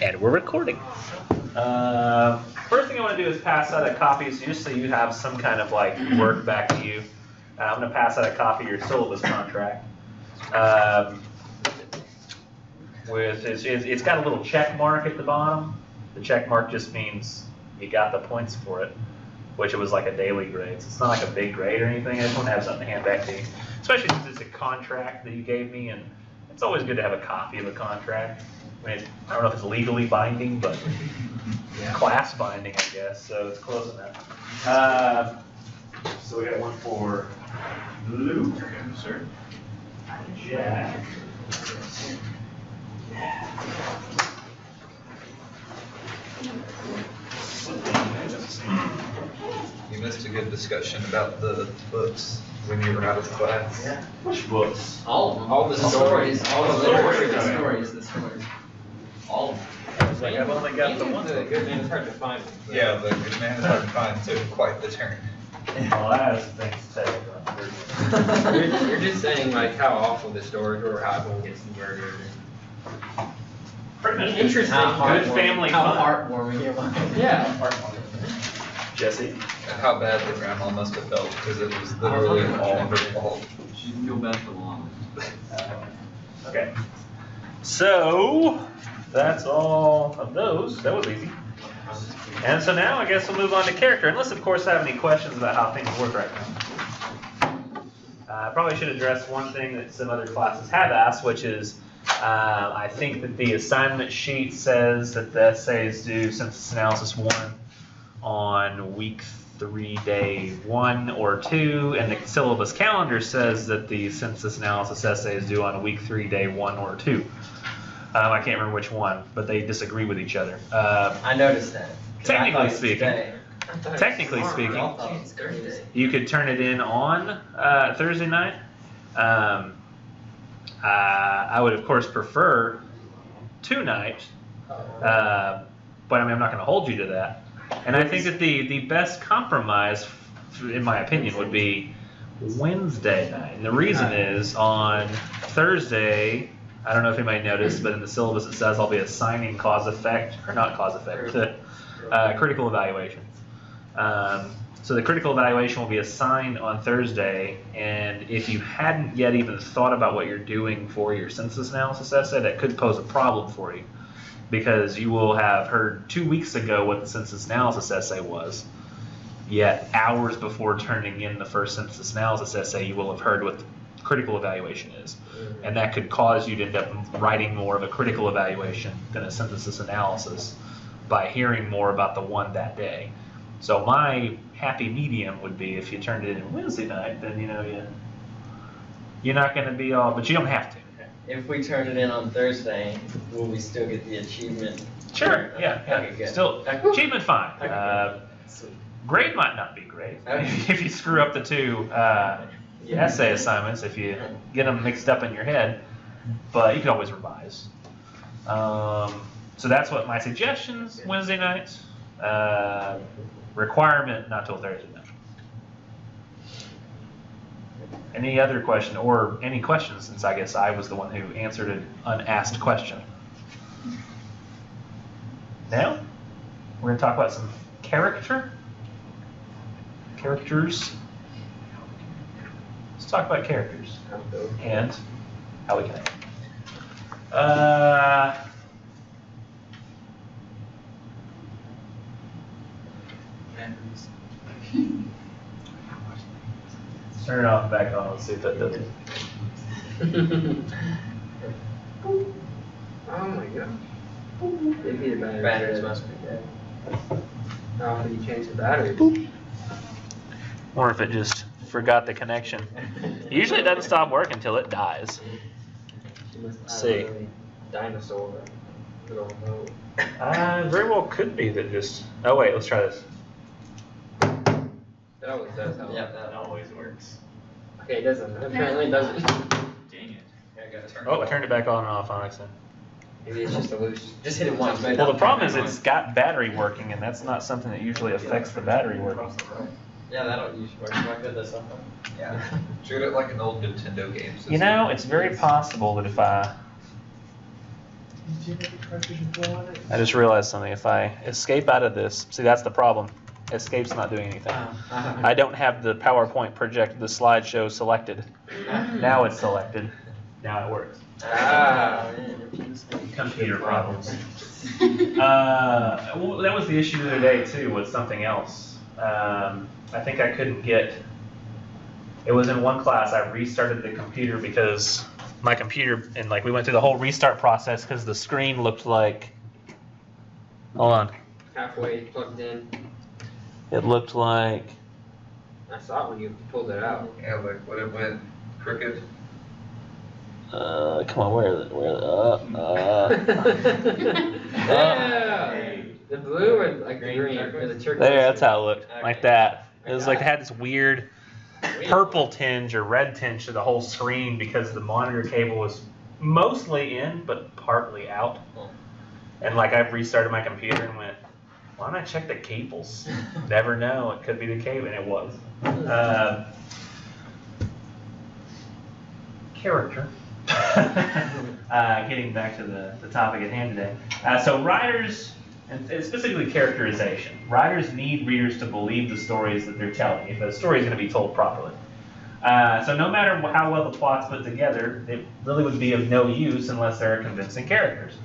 And we're recording. First thing I want to do is pass out a copy, just so you have some kind of like work back to you. I'm going to pass out a copy of your syllabus contract. It's got a little check mark at the bottom. The check mark just means you got the points for it, which it was like a daily grade. So it's not like a big grade or anything. I just want to have something to hand back to you, especially since it's a contract that you gave me, and it's always good to have a copy of a contract. I mean, I don't know if it's legally binding, but class binding, I guess, so it's close enough. So we got one for Luke, sir. Jack. You missed a good discussion about the books when you were out of the class. Yeah. Which books? All of them. All the stories. All the stories. The stories. All of them. It's like I've only got the one. The good man is hard to find. Yeah, the good man is hard to find, so quite the turn. Well, that has things to say. You're just saying like how awful the stories were, how everyone gets murdered. Pretty much Interesting. Good family How fun. heartwarming it was. Yeah. Jesse. And how bad the grandma must have felt because it was literally all her fault. She didn't feel bad for long. Okay. So that's all of those. That was easy. And so now I guess we'll move on to character, unless of course I have any questions about how things work right now. I probably should address one thing that some other classes have asked, which is I think that the assignment sheet says that the essay is due census analysis 1 on week 3, day 1 or 2, and the syllabus calendar says that the census analysis essay is due on week 3, day 1 or 2. I can't remember which one, but they disagree with each other. I noticed that. Technically speaking, you could turn it in on Thursday night. I would of course prefer tonight, but I mean I'm not going to hold you to that. And I think that the best compromise, in my opinion, would be Wednesday night. And the reason is on Thursday, I don't know if anybody noticed, but in the syllabus it says I'll be assigning cause effect, or not cause effect, critical evaluation. So the critical evaluation will be assigned on Thursday, and if you hadn't yet even thought about what you're doing for your census analysis essay, that could pose a problem for you, because you will have heard 2 weeks ago what the census analysis essay was, yet hours before turning in the first census analysis essay, you will have heard what the critical evaluation is. And that could cause you to end up writing more of a critical evaluation than a synthesis analysis by hearing more about the one that day. So my happy medium would be if you turned it in Wednesday night, then you're not going to be all, but you don't have to. If we turn it in on Thursday, will we still get the achievement? Sure, yeah. Okay, good. Still, achievement fine. Sweet. Grade might not be great Okay. if you screw up the two essay assignments, if you get them mixed up in your head, but you can always revise. So that's what my suggestions, Wednesday nights. Requirement not till Thursday night. Any other question, or any questions, since I guess I was the one who answered an unasked question. Now, we're going to talk about some characters. Let's talk about characters and how we connect. Turn it off and back on. Let's see if that does it. Oh my god. Maybe the batteries. Batteries must be dead. How do you change the batteries? Or if it just forgot the connection. Usually it doesn't stop working until it dies. She must have See. a dinosaur. Little remote. Very well could be that just. Oh wait, let's try this. That always does help. Yeah, that always works. Okay, it doesn't. Apparently it doesn't. Dang it. Yeah, I gotta turn Oh, I turned it back on and off on accident. Maybe it's just a loose. Just hit it once. Well, the problem is it's got battery working, and that's not something that usually affects the battery working. Yeah, that'll usually work. Why could this happen? Yeah. Treat it like an old Nintendo game system. You know, it's very possible that if I I just realized something. If I escape out of this, see, that's the problem. Escape's not doing anything. I don't have the PowerPoint project, the slideshow selected. Now it's selected. Now it works. Computer problems. Well, that was the issue the other day too, with something else. I think I couldn't get. It was in one class. I restarted the computer because my computer, and like we went through the whole restart process because the screen looked like. Hold on. Halfway plugged in. It looked like. I saw it when you pulled it out. Yeah, like when it went crooked. Come on, where Yeah. The blue or like the green or the turquoise? There, that's how it looked, like Okay. that. It was like it had this weird purple tinge or red tinge to the whole screen because the monitor cable was mostly in but partly out. And like I've restarted my computer and went, why don't I check the cables? Never know, it could be the cable, and it was. Character. Getting back to the topic at hand today. So writers, and specifically characterization, writers need readers to believe the stories that they're telling if the story is going to be told properly. So no matter how well the plot's put together, it really would be of no use unless there are convincing characters.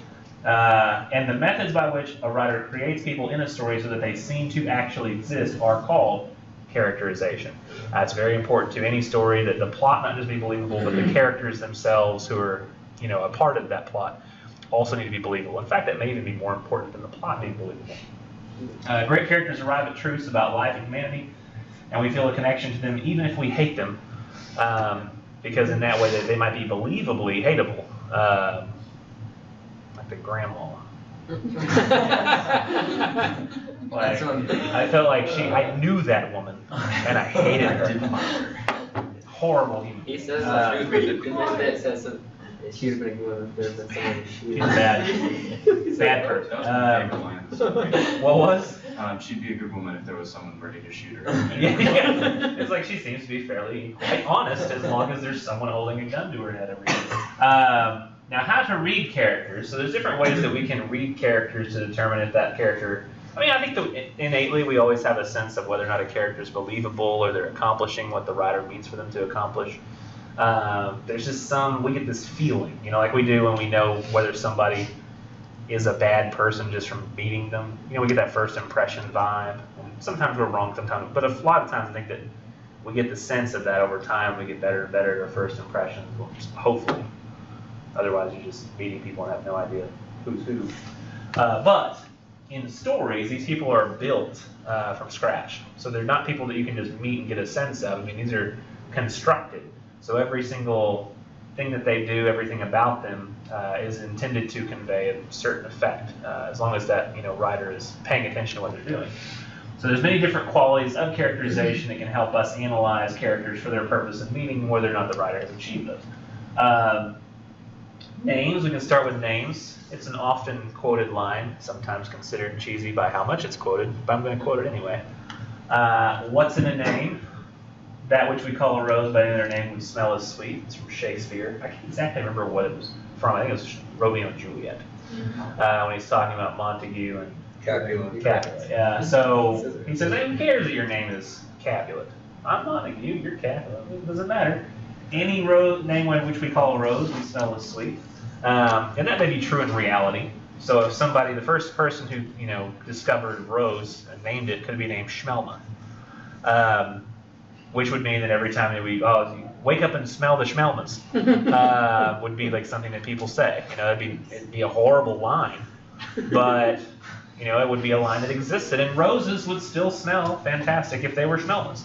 And the methods by which a writer creates people in a story so that they seem to actually exist are called characterization. It's very important to any story that the plot not just be believable, but the characters themselves who are, a part of that plot also need to be believable. In fact, that may even be more important than the plot being believable. Great characters arrive at truths about life and humanity, and we feel a connection to them even if we hate them, because in that way they might be believably hateable, like the grandma. Like, I felt like I knew that woman, and I hated her. Horrible human. He says it says that she's been good with someone She's bad person. What was? She'd be a good woman if there was someone ready to shoot her. Yeah. It's like she seems to be fairly quite honest as long as there's someone holding a gun to her head every day. Now, how to read characters. So there's different ways that we can read characters to determine if that character. I think that innately we always have a sense of whether or not a character is believable or they're accomplishing what the writer means for them to accomplish. There's just we get this feeling, like we do when we know whether somebody is a bad person just from meeting them. We get that first impression vibe. And sometimes we're wrong, sometimes, but a lot of times I think that we get the sense of that over time. We get better and better at our first impressions, hopefully. Otherwise, you're just meeting people and have no idea who's who. But in stories, these people are built from scratch. So they're not people that you can just meet and get a sense of. These are constructed. So every single thing that they do, everything about them is intended to convey a certain effect, as long as that writer is paying attention to what they're doing. So there's many different qualities of characterization that can help us analyze characters for their purpose and meaning, whether or not the writer has achieved those. Names, we can start with names. It's an often quoted line, sometimes considered cheesy by how much it's quoted, but I'm going to quote it anyway. What's in a name? That which we call a rose by another name we smell as sweet. It's from Shakespeare. I can't exactly remember what it was from. I think it was Romeo and Juliet. When he's talking about Montague and Capulet. Capulet. Yeah. So he says, "Who cares that your name is Capulet? I'm Montague. You're Capulet. It doesn't matter. Any name which we call a rose we smell as sweet." And that may be true in reality. So if the first person who discovered rose and named it could be named Schmelma, which would mean that every time that you wake up and smell the Schmelmas, would be like something that people say. It'd be a horrible line, but it would be a line that existed, and roses would still smell fantastic if they were Schmelmas.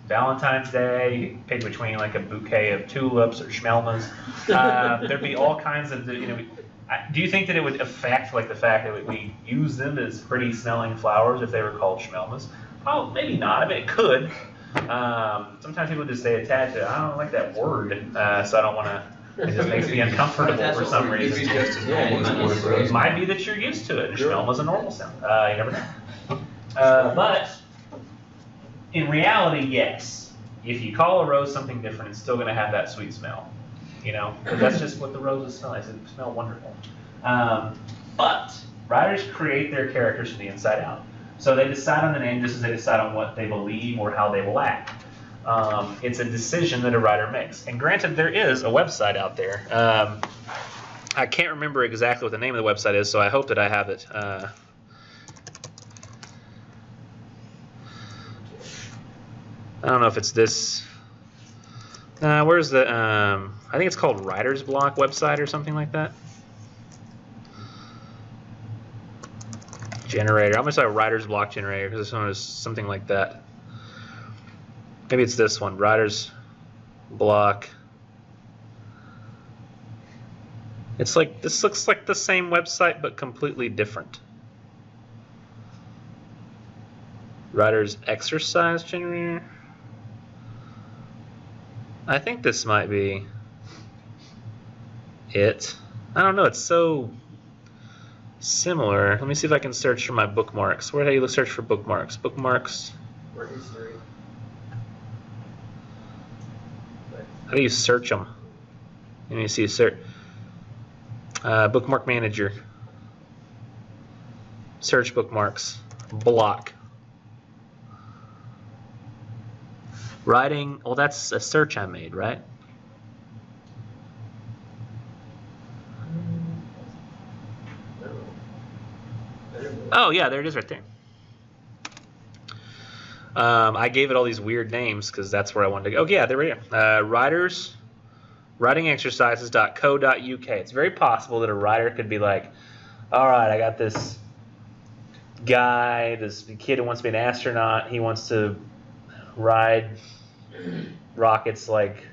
Valentine's Day, you can pick between like a bouquet of tulips or Schmelmas. There'd be all kinds of, do you think that it would affect like the fact that we use them as pretty smelling flowers if they were called Schmelmas? Well, maybe not. It could. Sometimes people just stay attached to it. I don't like that word, so I don't want to. It just makes me uncomfortable for some reason. It might be that you're used to it. And Schmelma's a normal sound. You never know. But in reality, yes. If you call a rose something different, it's still going to have that sweet smell. you know, 'cause that's just what the roses smell like. They smell wonderful. But writers create their characters from the inside out. So they decide on the name just as they decide on what they believe or how they will act. It's a decision that a writer makes. And granted, there is a website out there. I can't remember exactly what the name of the website is, so I hope that I have it. I don't know if it's this. Where's the? I think it's called Writer's Block website or something like that. Generator. I'm gonna say Writer's Block generator because this one is something like that. Maybe it's this one. Writer's Block. It's like this looks like the same website but completely different. Writer's Exercise generator. I think this might be it. I don't know. It's so similar. Let me see if I can search for my bookmarks. Where do you search for bookmarks? Bookmarks. Or history. How do you search them? Let me see. Search. Bookmark manager. Search bookmarks. Block. Writing. Well, that's a search I made, right? Oh, yeah, there it is right there. I gave it all these weird names because that's where I wanted to go. Oh, yeah, there we go. Writingexercises.co.uk. It's very possible that a writer could be like, all right, I got this guy, this kid who wants to be an astronaut. He wants to ride rockets like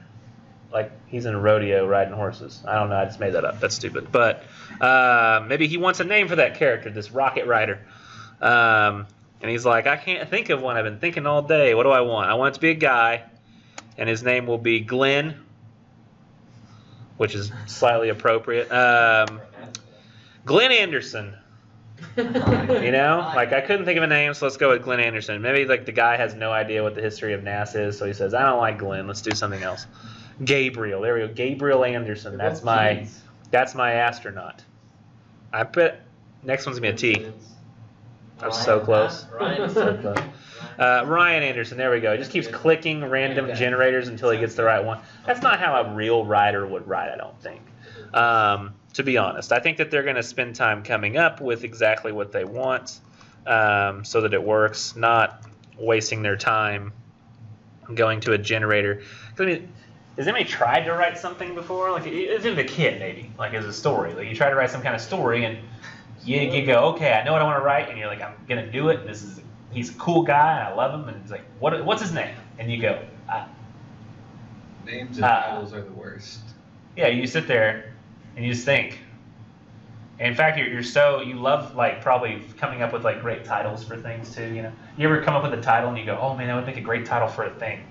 he's in a rodeo riding horses. I don't know. I just made that up. That's stupid. But maybe he wants a name for that character, this rocket rider. And he's like, I can't think of one. I've been thinking all day. What do I want? I want it to be a guy, and his name will be Glenn, which is slightly appropriate. Glenn Anderson. You know, like I couldn't think of a name, so let's go with Glenn Anderson. Maybe like the guy has no idea what the history of NASA is, so he says, I don't like Glenn. Let's do something else. Gabriel. There we go. Gabriel Anderson. That's my astronaut. I bet next one's gonna be a T. I'm so close. Ryan. So close. Ryan Anderson. There we go. He just keeps clicking random generators until he gets the right one. That's not how a real writer would write, I don't think. To be honest, I think that they're going to spend time coming up with exactly what they want so that it works, not wasting their time going to a generator. I mean, has anybody tried to write something before? Like, as a kid, maybe, like as a story. Like you try to write some kind of story, and you go, okay, I know what I want to write, and you're like, I'm going to do it. He's a cool guy, and I love him, and it's like, what's his name? And you go, Names and titles are the worst. Yeah, you sit there and you just think. And in fact, you love like probably coming up with like great titles for things too. You know, you ever come up with a title and you go, oh man, that would make a great title for a thing,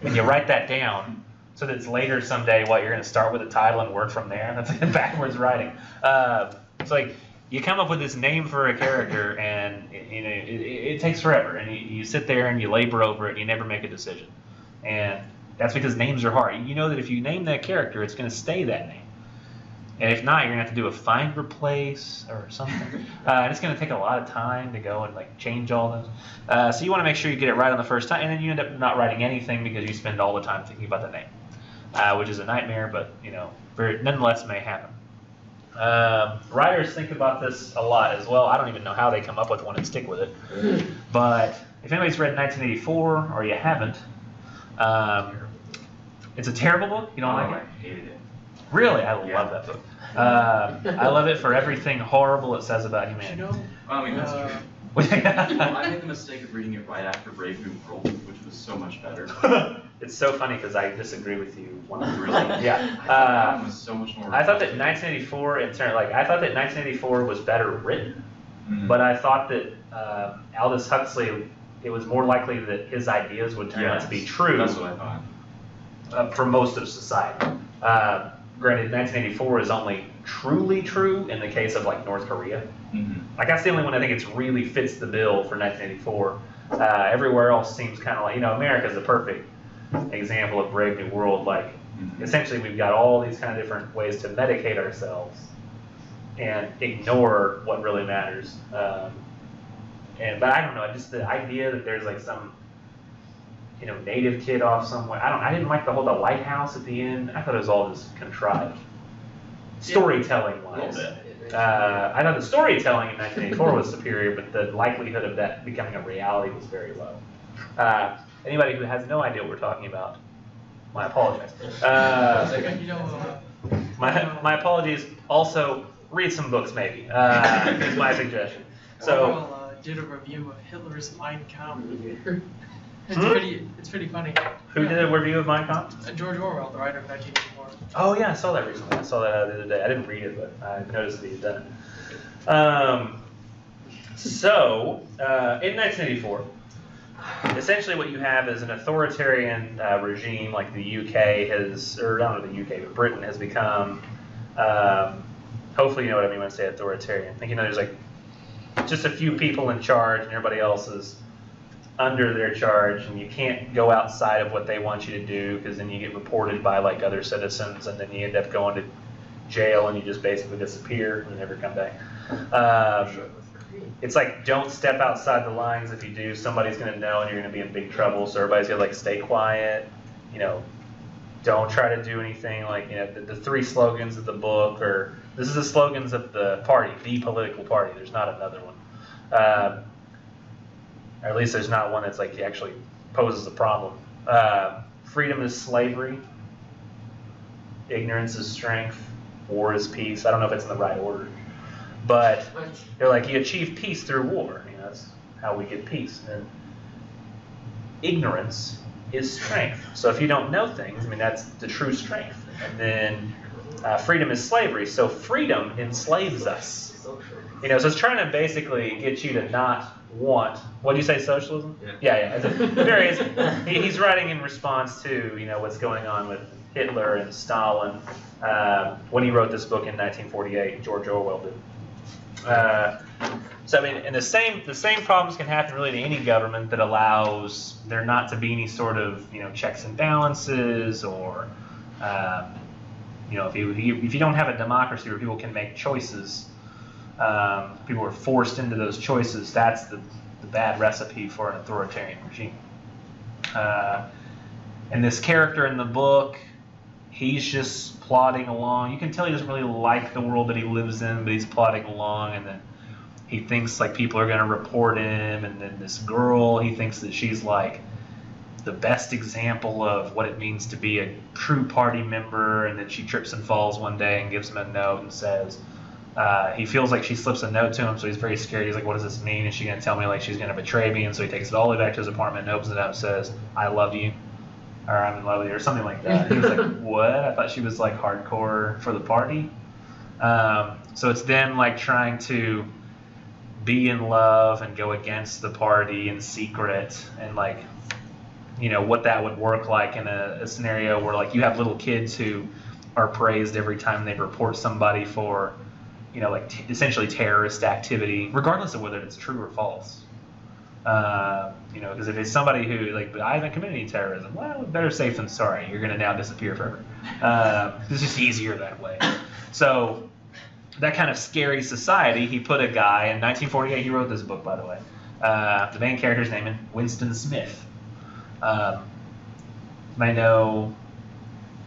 and you write that down so that it's later someday what you're going to start with a title and work from there. That's like backwards writing. It's like you come up with this name for a character, and it takes forever, and you sit there and you labor over it, and you never make a decision, and that's because names are hard. You know that if you name that character, it's going to stay that name. And if not, you're going to have to do a find replace or something. And it's going to take a lot of time to go and like change all those. So you want to make sure you get it right on the first time, and then you end up not writing anything because you spend all the time thinking about the name, which is a nightmare, but nonetheless may happen. Writers think about this a lot as well. I don't even know how they come up with one and stick with it. But if anybody's read 1984 or you haven't, it's a terrible book. You don't like it? I hated it. Really? I love that book. I love it for everything horrible it says about humanity. I mean, that's true. I made the mistake of reading it right after Brave New World, which was so much better. It's so funny because I disagree with you. Really? Yeah. That one was so much more. I thought that 1984 was better written, but I thought that Aldous Huxley, it was more likely that his ideas would turn out to be true. That's what I thought. For most of society. Granted, 1984 is only truly true in the case of like North Korea. Like that's the only one I think it's really fits the bill for 1984. Everywhere else seems kind of like, America's the perfect example of Brave New World. Like Essentially, we've got all these kind of different ways to medicate ourselves and ignore what really matters. But I don't know, just the idea that there's like some, native kid off somewhere. I didn't like the lighthouse at the end. I thought it was all just contrived. Storytelling wise. I thought the storytelling in 1984 was superior, but the likelihood of that becoming a reality was very low. Anybody who has no idea what we're talking about, my apologies. My apologies. Also, read some books maybe, is my suggestion. So, Orwell did a review of Hitler's Mein Kampf. It's pretty funny. Who did a review of Mein Kampf? George Orwell, the writer of 1984. Oh yeah, I saw that recently. I saw that the other day. I didn't read it, but I noticed that he had done it. In 1984, essentially what you have is an authoritarian regime like the UK has, or not the UK, but Britain has become, hopefully you know what I mean when I say authoritarian. I think there's like just a few people in charge and everybody else is under their charge, and you can't go outside of what they want you to do because then you get reported by like other citizens, and then you end up going to jail and you just basically disappear and never come back. It's like, don't step outside the lines. If you do, somebody's going to know and you're going to be in big trouble. So everybody's going to like stay quiet, don't try to do anything. Like, the three slogans of the book, or this is the slogans of the party, the political party. There's not another one. Or at least there's not one that's like actually poses a problem. Freedom is slavery. Ignorance is strength. War is peace. I don't know if it's in the right order. But they're like, you achieve peace through war. That's how we get peace. And ignorance is strength. So if you don't know things, that's the true strength. And then freedom is slavery. So freedom enslaves us. So it's trying to basically get you to not want. What do you say, socialism? Yeah. There is. He's writing in response to what's going on with Hitler and Stalin when he wrote this book in 1948. George Orwell did. And the same problems can happen really to any government that allows there not to be any sort of checks and balances, or if you don't have a democracy where people can make choices, people are forced into those choices. That's the bad recipe for an authoritarian regime. And this character in the book, he's just plodding along. You can tell he doesn't really like the world that he lives in, but he's plodding along, and then he thinks like people are going to report him, and then this girl, he thinks that she's like the best example of what it means to be a true party member, and then she trips and falls one day and gives him a note and says, he feels like she slips a note to him, so he's very scared. He's like, what does this mean? Is she going to tell me like she's going to betray me? And so he takes it all the way back to his apartment and opens it up and says, I love you. Or I'm in love with you, or something like that. He was like, what? I thought she was like hardcore for the party. So it's them like trying to be in love and go against the party in secret, and like, what that would work like in a scenario where like you have little kids who are praised every time they report somebody for, essentially terrorist activity, regardless of whether it's true or false. Because if it's somebody who, like, I haven't committed any terrorism, well, better safe than sorry. You're going to now disappear forever. It's just easier that way. So that kind of scary society, he put a guy, in 1948, he wrote this book, by the way. The main character's name is Winston Smith. May know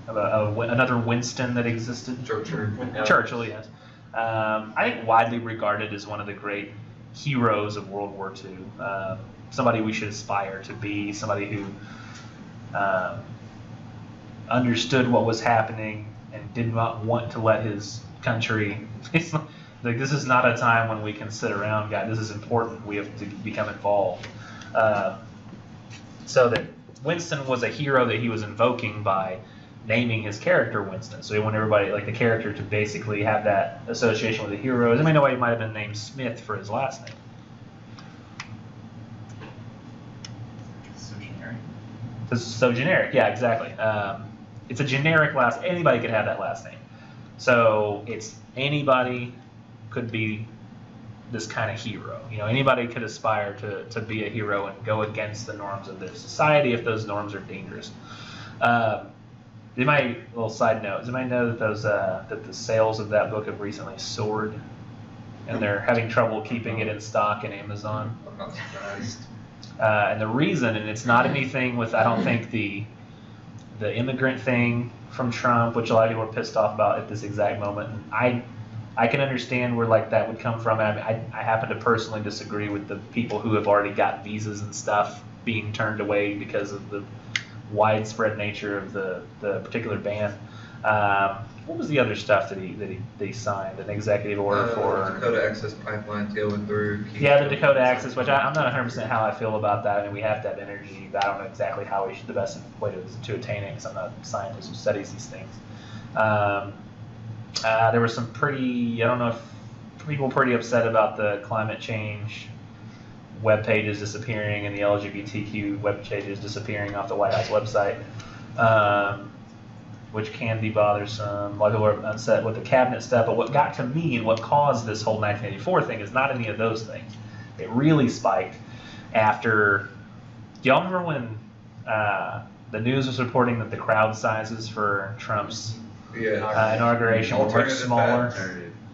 of another Winston that existed? Churchill, yes. I think widely regarded as one of the great heroes of World War II, somebody we should aspire to be, somebody who understood what was happening and did not want to let his country. Like, this is not a time when we can sit around, God, this is important, we have to become involved. So that Winston was a hero that he was invoking by naming his character Winston. So he wanted everybody, like the character, to basically have that association with the hero. You may know why he might have been named Smith for his last name. So generic. It's so generic, yeah, exactly. It's a generic last. Anybody could have that last name. So it's anybody could be this kind of hero. Anybody could aspire to be a hero and go against the norms of their society if those norms are dangerous. Little side note, does anybody know that that the sales of that book have recently soared, and they're having trouble keeping it in stock in Amazon? I'm not surprised. And the reason, and it's not anything with, I don't think the immigrant thing from Trump, which a lot of people are pissed off about at this exact moment. And I can understand where like that would come from. I happen to personally disagree with the people who have already got visas and stuff being turned away because of the widespread nature of the particular ban. What was the other stuff that he signed? An executive order for Dakota Access Pipeline going through. Yeah, the Dakota Access, which I'm not 100% how I feel about that. I mean, we have to have energy, but I don't know exactly how the best way to attain it, because I'm not a scientist who studies these things. There were some I don't know if people were pretty upset about the climate change web pages disappearing and the LGBTQ web pages disappearing off the White House website, which can be bothersome. A lot of people are upset with the cabinet stuff, but what got to me and what caused this whole 1984 thing is not any of those things. It really spiked after, do y'all remember when the news was reporting that the crowd sizes for Trump's inauguration were much smaller?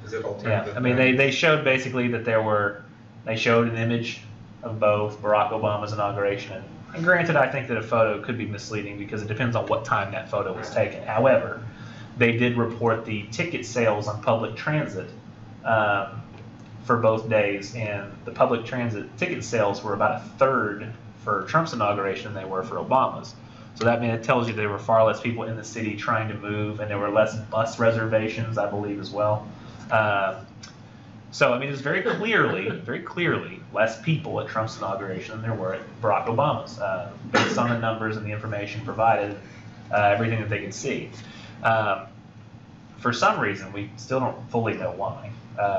Is it alternative? Yeah, I mean, they showed basically that they showed an image of both Barack Obama's inauguration. And granted, I think that a photo could be misleading because it depends on what time that photo was taken. However, they did report the ticket sales on public transit for both days, and the public transit ticket sales were about a third for Trump's inauguration than they were for Obama's. So that it tells you there were far less people in the city trying to move, and there were less bus reservations, I believe, as well. So, I mean, there's very clearly less people at Trump's inauguration than there were at Barack Obama's, based on the numbers and the information provided, everything that they could see. For some reason, we still don't fully know why.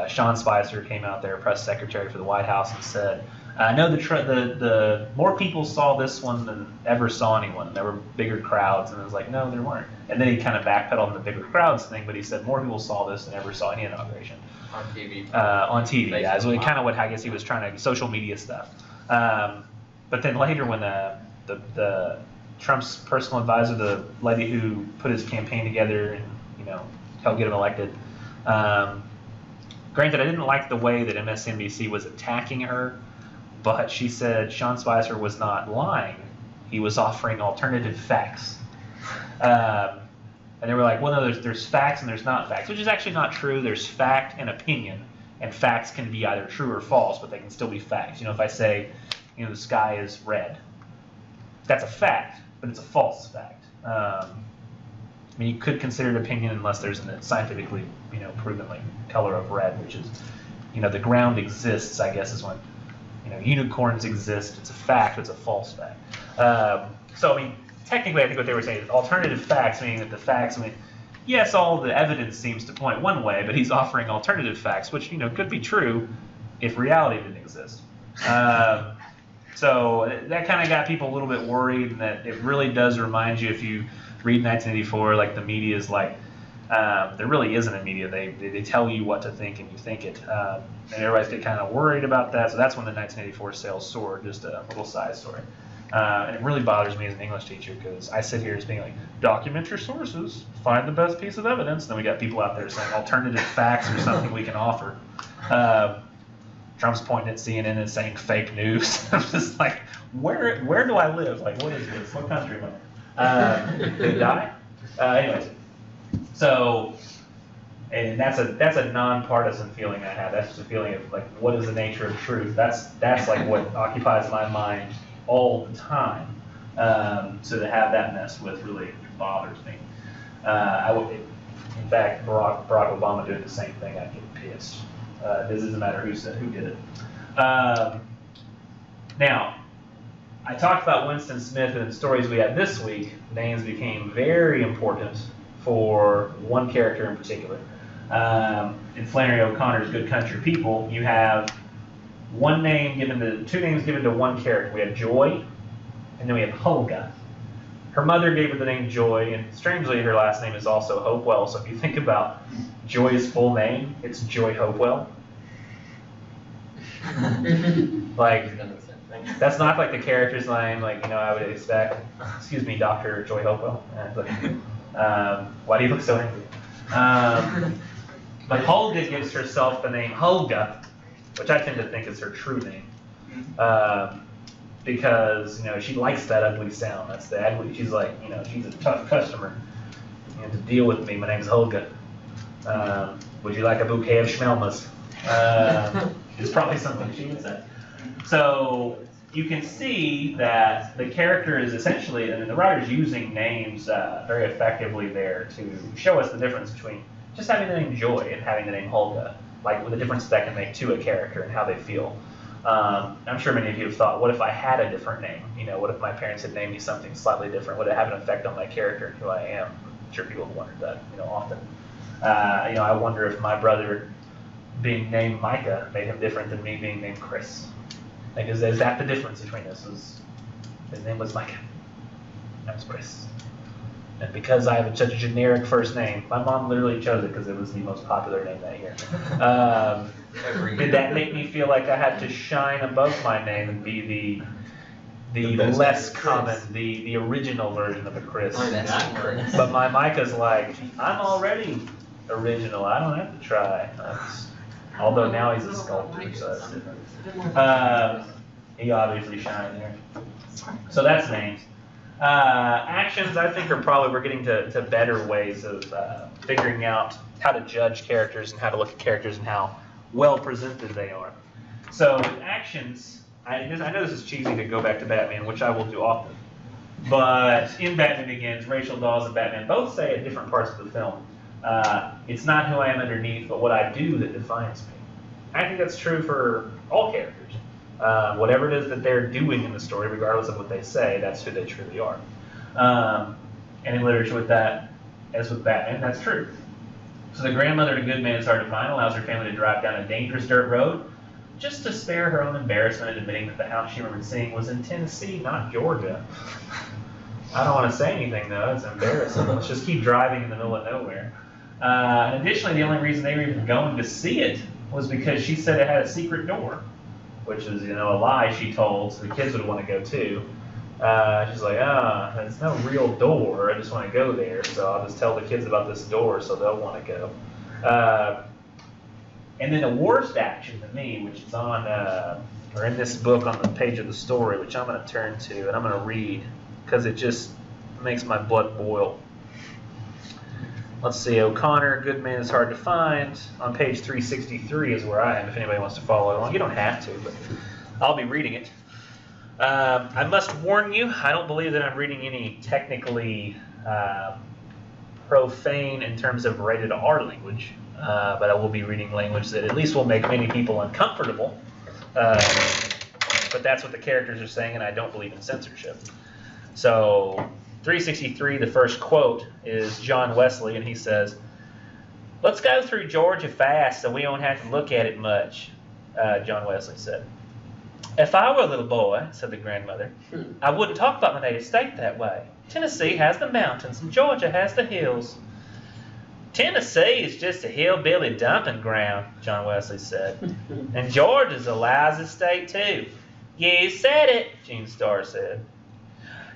Sean Spicer came out there, press secretary for the White House, and said, I know the more people saw this one than ever saw anyone. There were bigger crowds, and it was like, no, there weren't. And then he kind of backpedaled on the bigger crowds thing, but he said more people saw this than ever saw any inauguration. On TV. On TV, yeah, is kind of what I guess he was trying to, social media stuff. But then later when the Trump's personal advisor, the lady who put his campaign together and, helped get him elected, granted, I didn't like the way that MSNBC was attacking her, but she said Sean Spicer was not lying. He was offering alternative facts. And they were like, well, no, there's facts and there's not facts, which is actually not true. There's fact and opinion, and facts can be either true or false, but they can still be facts. If I say, the sky is red, that's a fact, but it's a false fact. I mean, you could consider it opinion unless there's a scientifically, proven color of red, which is, the ground exists, I guess, is when, unicorns exist. It's a fact, it's a false fact. So, I mean, technically, I think what they were saying is alternative facts, meaning that the facts, yes, all the evidence seems to point one way, but he's offering alternative facts, which, could be true if reality didn't exist. So that kind of got people a little bit worried, and that it really does remind you, if you read 1984, like the media is like, there really isn't a media. They tell you what to think and you think it. And everybody's get kind of worried about that. So that's when the 1984 sales soared, just a little side story. And it really bothers me as an English teacher, because I sit here as being like, document your sources, find the best piece of evidence. And then we got people out there saying alternative facts or something we can offer. Trump's pointing at CNN and saying fake news. I'm just like, where do I live? Like, what is this? What country am I? Did it die? Anyways, so, and that's a nonpartisan feeling I have. That's just a feeling of like, what is the nature of truth? That's like what occupies my mind all the time. So to have that messed with really bothers me. In fact, Barack Obama doing the same thing, I'd get pissed. This doesn't matter who did it. Now, I talked about Winston Smith, and in the stories we had this week, names became very important for one character in particular. In Flannery O'Connor's Good Country People, you have two names given to one character. We have Joy, and then we have Hulga. Her mother gave her the name Joy, and strangely, her last name is also Hopewell. So if you think about Joy's full name, it's Joy Hopewell. Like, that's not like the character's name, like, I would expect. Excuse me, Dr. Joy Hopewell. Why do you look so angry? But Holga gives herself the name Holga, which I tend to think is her true name, because she likes that ugly sound. That's the ugly. She's like, she's a tough customer. You have to deal with me. My name's Holga. Would you like a bouquet of schmelmas? It's probably something she would say. So you can see that the character is essentially, and the writer's using names very effectively there to show us the difference between just having the name Joy and having the name Holga, like with the difference that can make to a character and how they feel. I'm sure many of you have thought, what if I had a different name? What if my parents had named me something slightly different? Would it have an effect on my character and who I am? I'm sure people have wondered that, often. I wonder if my brother being named Micah made him different than me being named Chris. Like, is that the difference between us? His name was Micah. That was Chris. And because I have such a generic first name, my mom literally chose it because it was the most popular name that year. Did that make me feel like I had to shine above my name and be the less common, the original version of a Chris? But my Micah's like, I'm already original. I don't have to try. Although now he's a sculptor, so that's different. He obviously shined there. So that's names. Actions, I think, we're getting to better ways of figuring out how to judge characters and how to look at characters and how well presented they are. So with actions, I know this is cheesy to go back to Batman, which I will do often. But in Batman Begins, Rachel Dawes and Batman both say at different parts of the film, it's not who I am underneath, but what I do that defines me. I think that's true for all characters. Whatever it is that they're doing in the story, regardless of what they say, that's who they truly are. And in literature with that, as with Batman, that's true. So the grandmother to good man is hard to find, allows her family to drive down a dangerous dirt road, just to spare her own embarrassment in admitting that the house she remembered seeing was in Tennessee, not Georgia. I don't want to say anything, though. It's embarrassing. Let's just keep driving in the middle of nowhere. And additionally, the only reason they were even going to see it was because she said it had a secret door, which is, a lie she told, so the kids would want to go too. She's like, it's no real door. I just want to go there, so I'll just tell the kids about this door so they'll want to go. And then the worst action to me, which is or in this book on the page of the story, which I'm going to turn to and I'm going to read because it just makes my blood boil. Let's see, O'Connor, good man is hard to find. On page 363 is where I am, if anybody wants to follow along. You don't have to, but I'll be reading it. I must warn you, I don't believe that I'm reading any technically profane in terms of rated R language, but I will be reading language that at least will make many people uncomfortable. But that's what the characters are saying, and I don't believe in censorship. So 363, the first quote is John Wesley, and he says, "Let's go through Georgia fast so we don't have to look at it much," John Wesley said. "If I were a little boy," said the grandmother, "I wouldn't talk about my native state that way. Tennessee has the mountains and Georgia has the hills." "Tennessee is just a hillbilly dumping ground," John Wesley said. "And Georgia's a lousy state too." "You said it," Gene Starr said.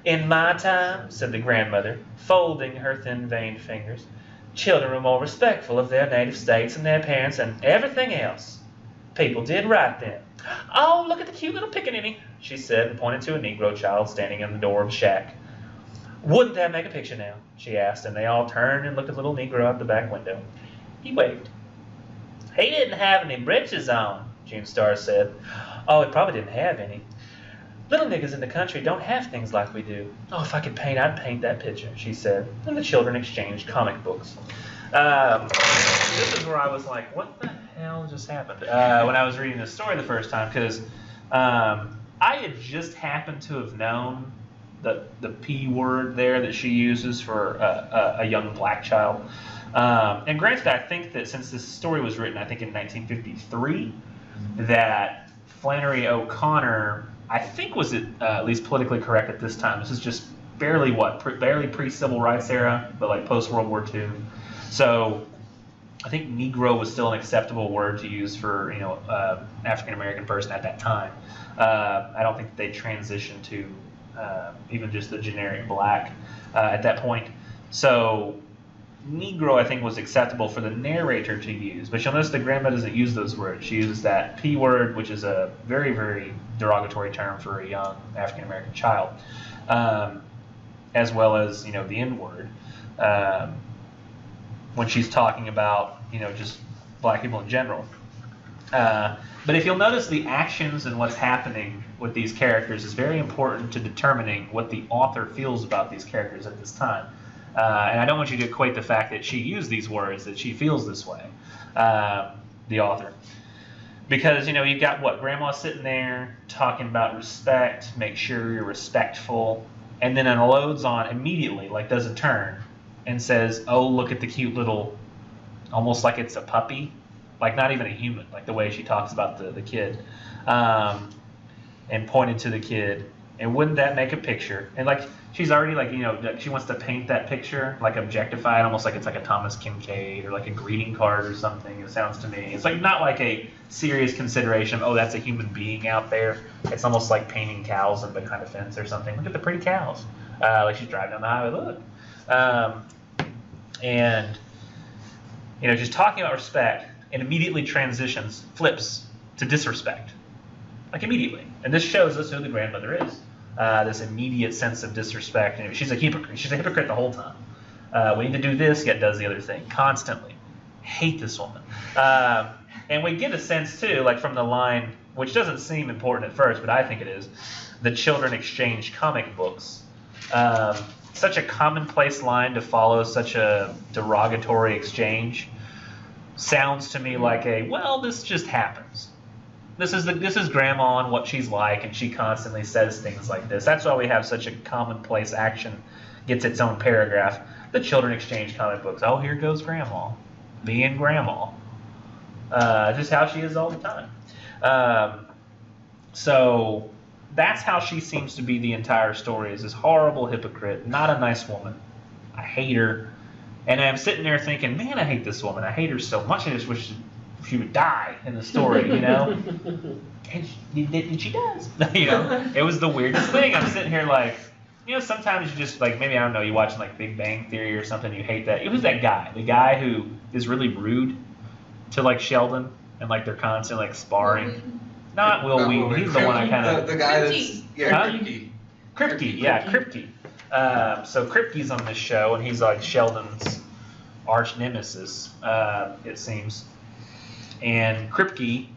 "In my time," said the grandmother, folding her thin-veined fingers, "children were more respectful of their native states and their parents and everything else. People did right then." "Oh, look at the cute little pickaninny," she said, and pointed to a Negro child standing in the door of a shack. "Wouldn't that make a picture now?" she asked, and they all turned and looked at the little Negro out the back window. He waved. "He didn't have any breeches on," Gene Starr said. "Oh, he probably didn't have any. Little niggas in the country don't have things like we do. Oh, if I could paint, I'd paint that picture," she said, and the children exchanged comic books. This is where I was like, what the hell just happened? When I was reading this story the first time, because I had just happened to have known the P word there that she uses for a young black child. And granted, I think that since this story was written, I think in 1953, that Flannery O'Connor, I think, was at least politically correct at this time. This is just barely pre-civil rights era, but like post-World War II. So I think Negro was still an acceptable word to use for African American person at that time. I don't think they transitioned to even just the generic black at that point. So Negro, I think, was acceptable for the narrator to use, but you'll notice the grandma doesn't use those words. She uses that P word, which is a very, very derogatory term for a young African American child, as well as the N word when she's talking about just black people in general. But if you'll notice, the actions and what's happening with these characters is very important to determining what the author feels about these characters at this time. And I don't want you to equate the fact that she used these words, that she feels this way, the author. Because, you've got Grandma sitting there talking about respect, make sure you're respectful, and then unloads on immediately, does a turn, and says, oh, look at the cute little, almost like it's a puppy, not even a human, the way she talks about the kid, and pointed to the kid. And wouldn't that make a picture? And she's already she wants to paint that picture, objectify it, almost like it's a Thomas Kincaid or a greeting card or something. It sounds to me. It's not a serious consideration of, oh, that's a human being out there. It's almost like painting cows on behind a fence or something. Look at the pretty cows. She's driving down the highway. Look. And she's talking about respect and immediately flips to disrespect. Immediately. And this shows us who the grandmother is. This immediate sense of disrespect. She's a hypocrite. She's a hypocrite the whole time. We need to do this, yet does the other thing. Constantly. Hate this woman. And we get a sense, too, from the line, which doesn't seem important at first, but I think it is, the children exchange comic books. Such a commonplace line to follow such a derogatory exchange sounds to me like this just happens. This is Grandma and what she's like, and she constantly says things like this. That's why we have such a commonplace action gets its own paragraph. The children exchange comic books. Oh, here goes Grandma, being Grandma. Just how she is all the time. So that's how she seems to be the entire story, is this horrible hypocrite, not a nice woman. I hate her. And I'm sitting there thinking, man, I hate this woman. I hate her so much. I just wish she would die in the story, And she does. It was the weirdest thing. I'm sitting here sometimes you just maybe, I don't know, you watching Big Bang Theory or something, you hate that. It was that guy, the guy who is really rude to Sheldon, and they're constantly sparring. Not Will Wheaton. He's the one I kind of. The guy that's Kripke. Kripke. So Kripke's on this show, and he's Sheldon's arch nemesis, it seems. And Kripke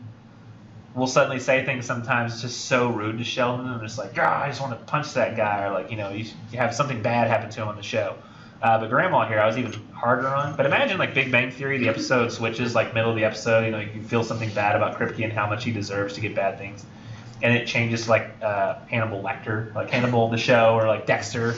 will suddenly say things sometimes just so rude to Sheldon, and just I just want to punch that guy, or you have something bad happen to him on the show. But Grandma here, I was even harder on. But imagine Big Bang Theory, the episode switches middle of the episode, you feel something bad about Kripke and how much he deserves to get bad things, and it changes to Hannibal Lecter, Hannibal the show, or Dexter,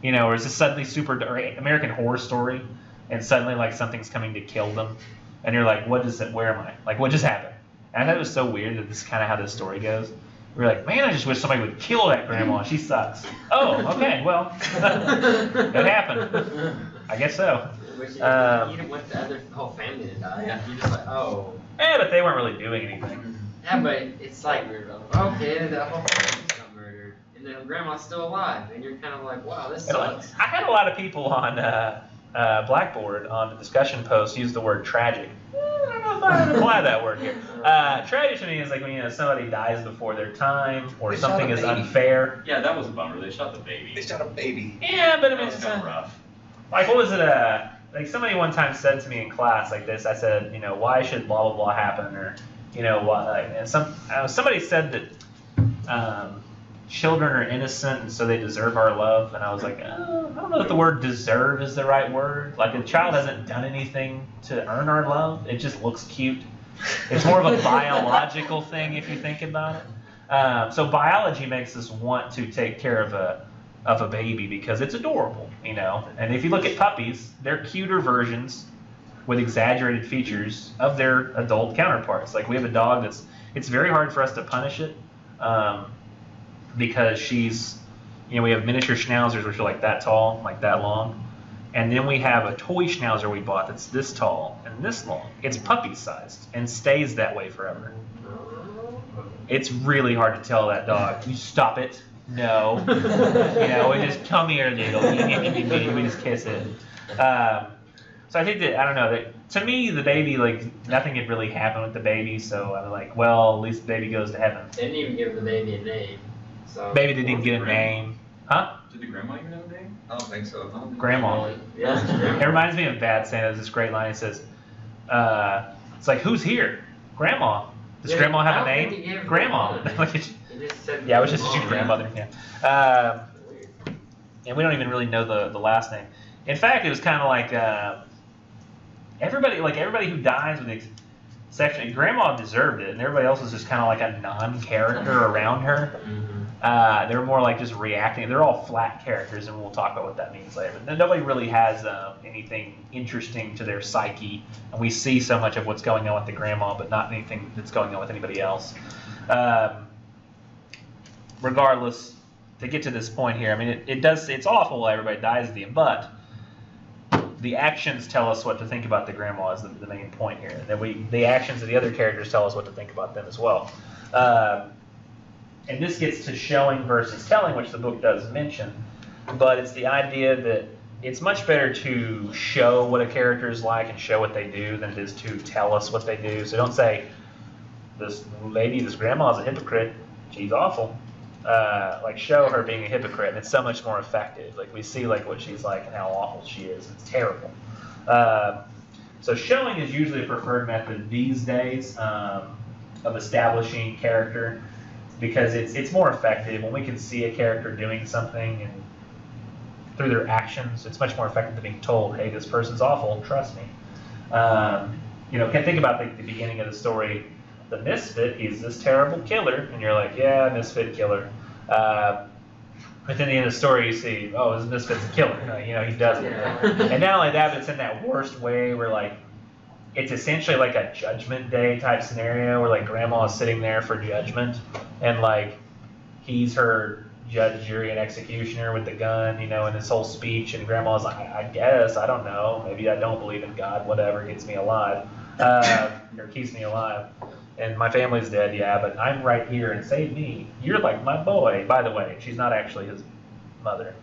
or is this suddenly or American Horror Story, and suddenly something's coming to kill them. And you're what is it? Where am I? What just happened? And I thought it was so weird that this is kind of how this story goes. We're man, I just wish somebody would kill that Grandma. She sucks. Oh, okay, well, it happened. I guess so. You didn't want the whole family to die. Yeah. You're just oh. Yeah, but they weren't really doing anything. Yeah, but it's okay, the whole family got murdered, and then Grandma's still alive, and you're kind of wow, this sucks. I had a lot of people on Blackboard on the discussion post use the word tragic. I don't know if I would apply that word here. Tragic to me is when somebody dies before their time, or something is unfair. Yeah, that was a bummer. They shot the baby. They shot a baby. Yeah, but I mean, That was kind of rough. what was it? Somebody one time said to me in class this. I said, why should blah blah blah happen, or what? And somebody said that children are innocent and so they deserve our love, and I was I don't know if the word deserve is the right word. A child hasn't done anything to earn our love. It just looks cute. It's more of a biological thing if you think about it. So biology makes us want to take care of a baby because it's adorable, And if you look at puppies, they're cuter versions with exaggerated features of their adult counterparts. We have a dog it's very hard for us to punish it. Because she's, we have miniature schnauzers which are that tall, that long, and then we have a toy schnauzer we bought that's this tall and this long. It's puppy-sized and stays that way forever. It's really hard to tell that dog, you stop it, No. You know, we just come here, little. We just kiss it. So I think that, I don't know, that to me, the baby, like, nothing had really happened with the baby, so I'm like, well, at least the baby goes to heaven. They didn't even give the baby a name. So Baby didn't even get a name. Huh? Did the grandma even have a name? I don't think so. Grandma. Yeah, it's grandma. It reminds me of Bad Santa. There's this great line. It says, it's like, who's here? Grandma. Does Yeah, Grandma have a I don't think he name? gave Grandma. her a name. Like, it's- He just said yeah, it was just grandma. your grandmother. Yeah. And we don't even really know the last name. In fact, it was kind of like everybody who dies with the exception, Grandma deserved it, and everybody else was just kind of like a non-character around her. They were more like just reacting. They're all flat characters, and we'll talk about what that means later. But nobody really has anything interesting to their psyche, and we see so much of what's going on with the grandma, but not anything that's going on with anybody else. Regardless, to get to this point here, I mean, it's awful everybody dies at the end, but the actions tell us what to think about the grandma is the main point here. That the actions of the other characters tell us what to think about them as well. And this gets to showing versus telling, which the book does mention, but it's the idea that it's much better to show what a character is like and show what they do than it is to tell us what they do. So don't say, this grandma is a hypocrite, she's awful. Like, show her being a hypocrite, and it's so much more effective. Like, we see like what she's like and how awful she is. It's terrible. So showing is usually a preferred method these days of establishing character, because it's more effective when we can see a character doing something and through their actions. It's much more effective than being told, "Hey, this person's awful. Trust me." Can think about the beginning of the story. The misfit, he's this terrible killer, and you're like, yeah, misfit killer. But then the end of the story, you see, oh, this misfit's a killer. He does it. Yeah. And not only that, but it's in that worst way where, like, it's essentially like a Judgment Day type scenario where, like, grandma is sitting there for judgment, and, like, he's her judge, jury, and executioner with the gun, and his whole speech, and grandma's like, I guess, I don't know, maybe I don't believe in God, whatever gets me alive, or keeps me alive. And my family's dead, yeah, but I'm right here and save me. You're like my boy. By the way, she's not actually his mother.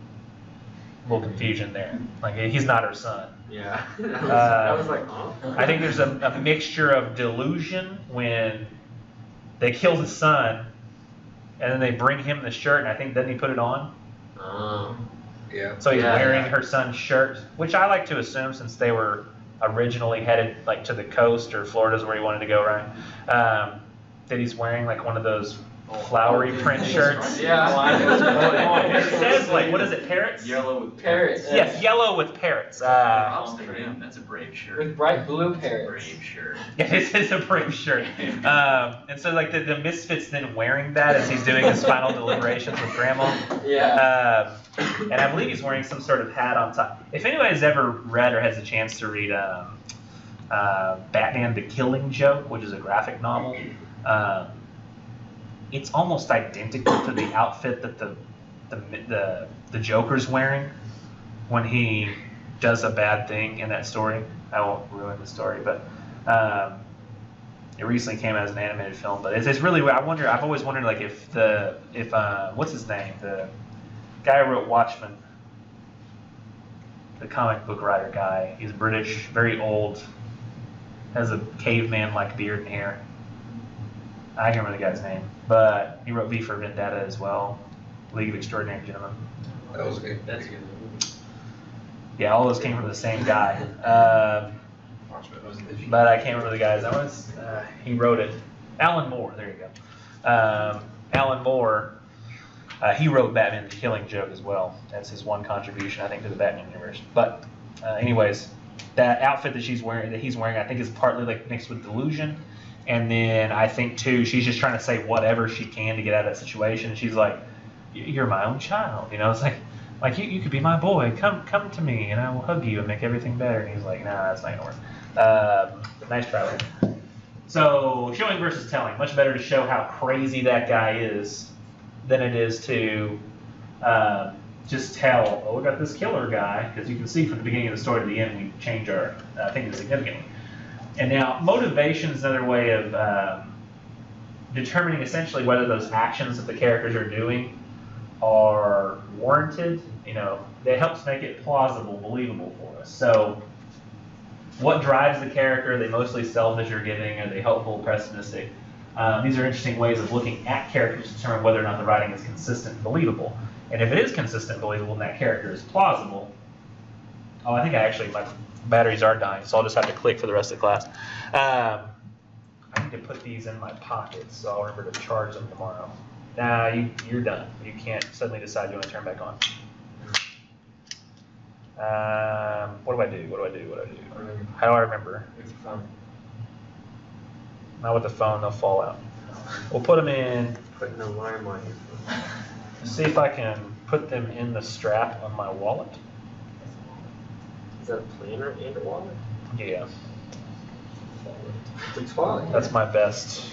A little confusion there. Like, he's not her son. Yeah. I was like, huh? I think there's a mixture of delusion when they kill the son and then they bring him the shirt, and I think, doesn't he put it on? Yeah. So he's Yeah, wearing yeah. her son's shirt, which I like to assume, since they were originally headed like to the coast, or Florida's where he wanted to go, right? That he's wearing like one of those flowery print shirts. Yeah. It says, like, what is it, parrots? Yellow with Parrots. Yes, yellow with parrots. I was thinking, damn, that's a brave shirt. With bright blue parrots. Brave shirt. Yeah, this is a brave shirt. And so, like, the misfit's then wearing that as he's doing his final deliberations with grandma. Yeah. And I believe he's wearing some sort of hat on top. If anybody's ever read or has a chance to read Batman the Killing Joke, which is a graphic novel, it's almost identical to the outfit that the Joker's wearing when he does a bad thing in that story. I won't ruin the story, but it recently came out as an animated film. But it's really, I've always wondered, like, if what's his name, the guy who wrote Watchmen, the comic book writer guy. He's British, very old, has a caveman-like beard and hair. I can't remember the guy's name, but he wrote V for Vendetta as well, League of Extraordinary Gentlemen. That was good. That's good. Yeah, all those came from the same guy. But I can't remember the guy's name. He wrote it. Alan Moore, there you go. Alan Moore, he wrote Batman the Killing Joke as well. That's his one contribution, I think, to the Batman universe. But anyways, that outfit that he's wearing, I think, is partly like mixed with delusion. And then I think, too, she's just trying to say whatever she can to get out of that situation. She's like, you're my own child. It's like you could be my boy. Come to me, and I will hug you and make everything better. And he's like, nah, that's not going to work. Nice try. So showing versus telling. Much better to show how crazy that guy is than it is to just tell, oh, we got this killer guy. Because you can see from the beginning of the story to the end, we change our thinking significantly. And now, motivation is another way of determining essentially whether those actions that the characters are doing are warranted. You know, that helps make it plausible, believable for us. So, what drives the character? Are they mostly selfish or giving? Are they helpful, pessimistic? These are interesting ways of looking at characters to determine whether or not the writing is consistent and believable. And if it is consistent and believable and that character is plausible, oh, I think my batteries are dying, so I'll just have to click for the rest of the class. I need to put these in my pockets, so I'll remember to charge them tomorrow. Nah, you're done. You can't suddenly decide you want to turn back on. What do I do? How do I remember? With your phone. Not with the phone, they'll fall out. We'll put them in. Put an alarm on your phone. See if I can put them in the strap on my wallet. Is that a planner and a wallet? Yeah. It's wallet. That's my best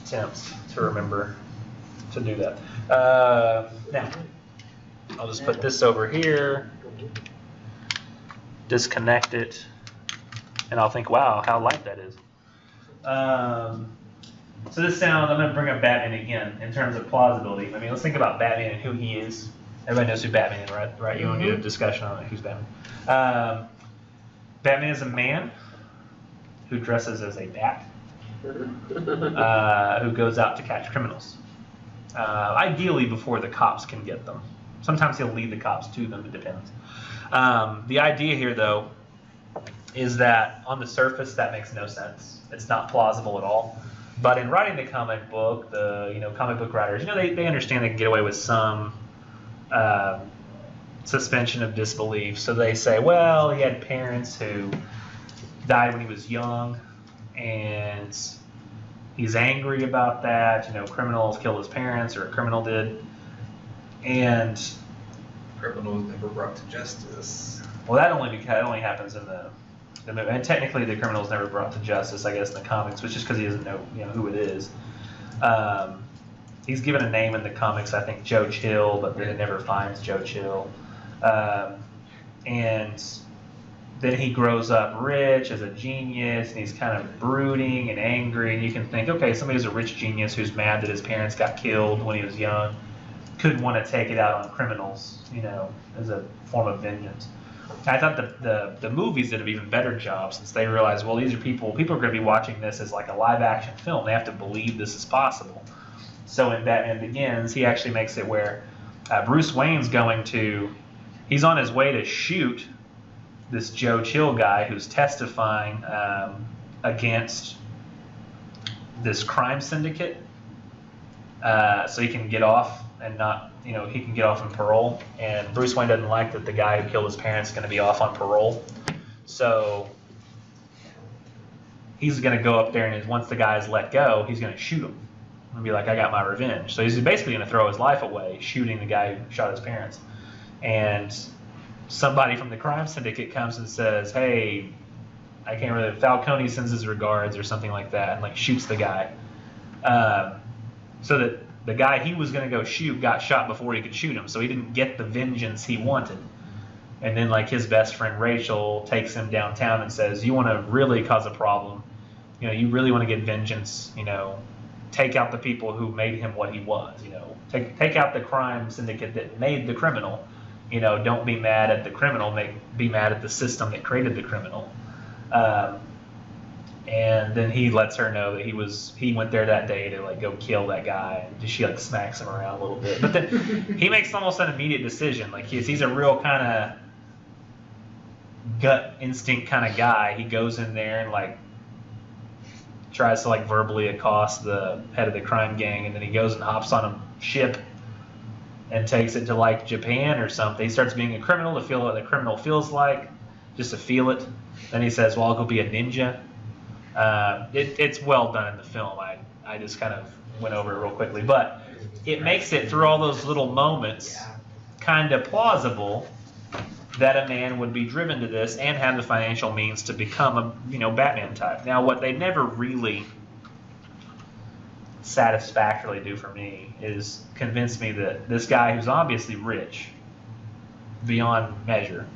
attempt to remember to do that. Now, I'll just put this over here, disconnect it, and I'll think, wow, how light that is. So this sound, I'm going to bring up Batman again in terms of plausibility. I mean, let's think about Batman and who he is. Everybody knows who Batman is, right? You want to do a discussion on it, who's Batman. Batman is a man who dresses as a bat, who goes out to catch criminals. Ideally before the cops can get them. Sometimes he'll lead the cops to them, it depends. The idea here, though, is that on the surface that makes no sense. It's not plausible at all. But in writing the comic book, the comic book writers, they understand they can get away with some suspension of disbelief. So they say, well, he had parents who died when he was young, and he's angry about that. Criminals killed his parents, or a criminal did, and Criminals never brought to justice. well, that only happens in the movie. And technically, the criminal's never brought to justice, I guess, in the comics, which is because he doesn't know, who it is. He's given a name in the comics, I think, Joe Chill, but then it never finds Joe Chill. And then he grows up rich as a genius, and he's kind of brooding and angry. And you can think, okay, somebody who's a rich genius who's mad that his parents got killed when he was young could want to take it out on criminals, as a form of vengeance. I thought the movies did an even better job, since they realized, well, these are people are going to be watching this as like a live action film. They have to believe this is possible. So in Batman Begins, he actually makes it where Bruce Wayne's he's on his way to shoot this Joe Chill guy who's testifying against this crime syndicate, so he can get off and not, he can get off on parole. And Bruce Wayne doesn't like that the guy who killed his parents is going to be off on parole. So he's going to go up there, and once the guy's let go, he's going to shoot him and be like, I got my revenge. So he's basically going to throw his life away, shooting the guy who shot his parents. And somebody from the crime syndicate comes and says, hey, I can't remember, Falcone sends his regards or something like that, and shoots the guy. So that the guy he was going to go shoot got shot before he could shoot him, so he didn't get the vengeance he wanted. And then his best friend Rachel takes him downtown and says, you want to really cause a problem, you really want to get vengeance, take out the people who made him what he was, take out the crime syndicate that made the criminal. Don't be mad at the criminal, be mad at the system that created the criminal. And then he lets her know that he went there that day to go kill that guy, and she smacks him around a little bit. But then he makes almost an immediate decision. He's a real kind of gut instinct kind of guy. He goes in there and tries to verbally accost the head of the crime gang, and then he goes and hops on a ship and takes it to Japan or something. He starts being a criminal to feel what the criminal feels like, just to feel it. Then he says, well, I'll go be a ninja. It's well done in the film. I just kind of went over it real quickly, but it makes it, through all those little moments, kind of plausible that a man would be driven to this and have the financial means to become a Batman type. Now, what they never really satisfactorily do for me is convince me that this guy, who's obviously rich beyond measure,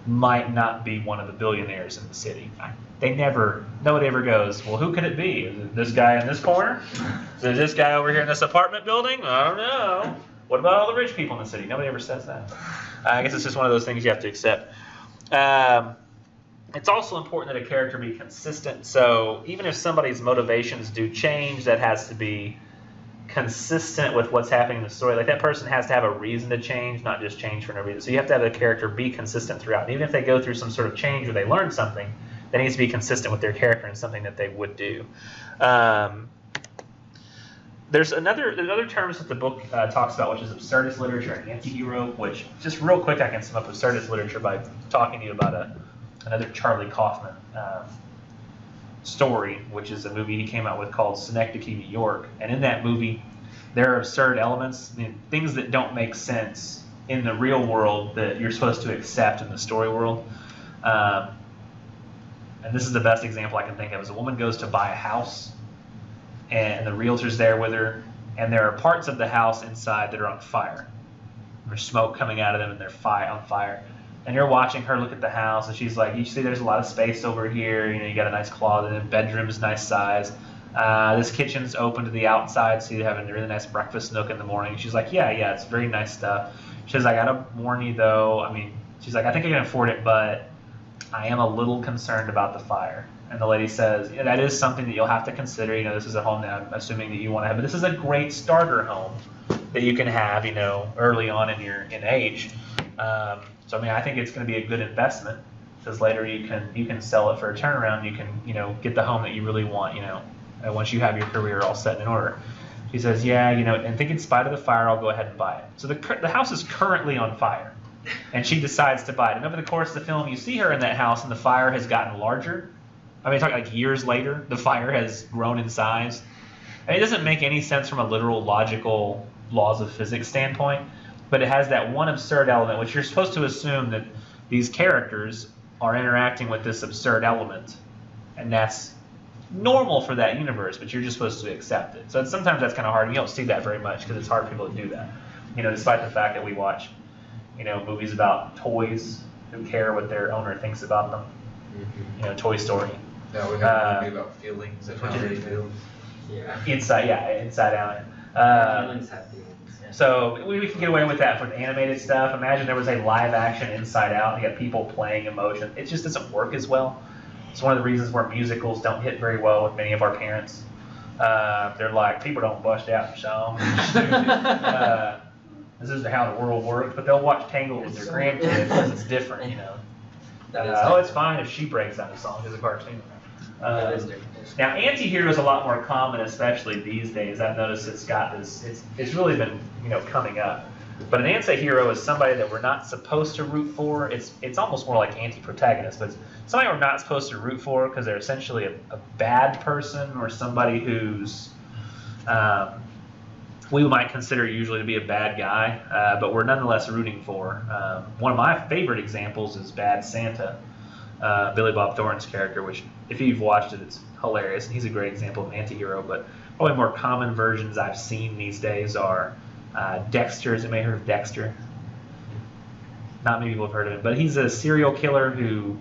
might not be one of the billionaires in the city. Nobody ever goes, well, who could it be? Is it this guy in this corner? Is it this guy over here in this apartment building? I don't know. What about all the rich people in the city? Nobody ever says that. I guess it's just one of those things you have to accept. It's also important that a character be consistent. So even if somebody's motivations do change, that has to be consistent with what's happening in the story. Like that person has to have a reason to change, not just change for no reason. So you have to have a character be consistent throughout. And even if they go through some sort of change or they learn something, that needs to be consistent with their character and something that they would do. There's other terms that the book talks about, which is absurdist literature and anti-hero, which, just real quick, I can sum up absurdist literature by talking to you about another Charlie Kaufman story, which is a movie he came out with called Synecdoche, New York. And in that movie, there are absurd elements, things that don't make sense in the real world that you're supposed to accept in the story world. And this is the best example I can think of, is a woman goes to buy a house, and the realtor's there with her, and there are parts of the house inside that are on fire. There's smoke coming out of them, and they're on fire. And you're watching her look at the house, and she's like, you see there's a lot of space over here, you got a nice closet, and bedroom is nice size. This kitchen's open to the outside, so you have a really nice breakfast nook in the morning. She's like, yeah, it's very nice stuff. She says, I gotta warn you though, she's like, I think I can afford it, but I am a little concerned about the fire. And the lady says, yeah, that is something that you'll have to consider. This is a home that I'm assuming that you want to have, but this is a great starter home that you can have, early on in age. So I think it's going to be a good investment, because later you can sell it for a turnaround. You can get the home that you really want. Once you have your career all set in order. She says, yeah, and think in spite of the fire, I'll go ahead and buy it. So the house is currently on fire, and she decides to buy it. And over the course of the film, you see her in that house, and the fire has gotten larger. Talking like years later, the fire has grown in size. It doesn't make any sense from a literal, logical, laws of physics standpoint, but it has that one absurd element, which you're supposed to assume that these characters are interacting with this absurd element, and that's normal for that universe, but you're just supposed to accept it. So sometimes that's kind of hard, and you don't see that very much because it's hard for people to do that. Despite the fact that we watch, movies about toys who care what their owner thinks about them. Toy Story. Yeah, we have a movie about feelings and how they feel. Yeah. Inside Out. Feelings have feelings. So we can get away with that for the animated stuff. Imagine there was a live action Inside Out, and you got people playing emotion. It just doesn't work as well. It's one of the reasons where musicals don't hit very well with many of our parents. They're like, people don't bust out in song. This isn't how the world works, but they'll watch Tangled with their grandkids because it's different, it's fine if she breaks out a song. It's a cartoon. Now, anti-hero is a lot more common, especially these days. I've noticed it's really been, coming up. But an anti-hero is somebody that we're not supposed to root for. It's almost more like anti-protagonist, but somebody we're not supposed to root for because they're essentially a bad person, or somebody who's we might consider usually to be a bad guy, but we're nonetheless rooting for. One of my favorite examples is Bad Santa, Billy Bob Thornton's character, which if you've watched it, it's hilarious, and he's a great example of an anti-hero. But probably more common versions I've seen these days are Dexter. Has anybody heard of Dexter? Not many people have heard of him, but he's a serial killer who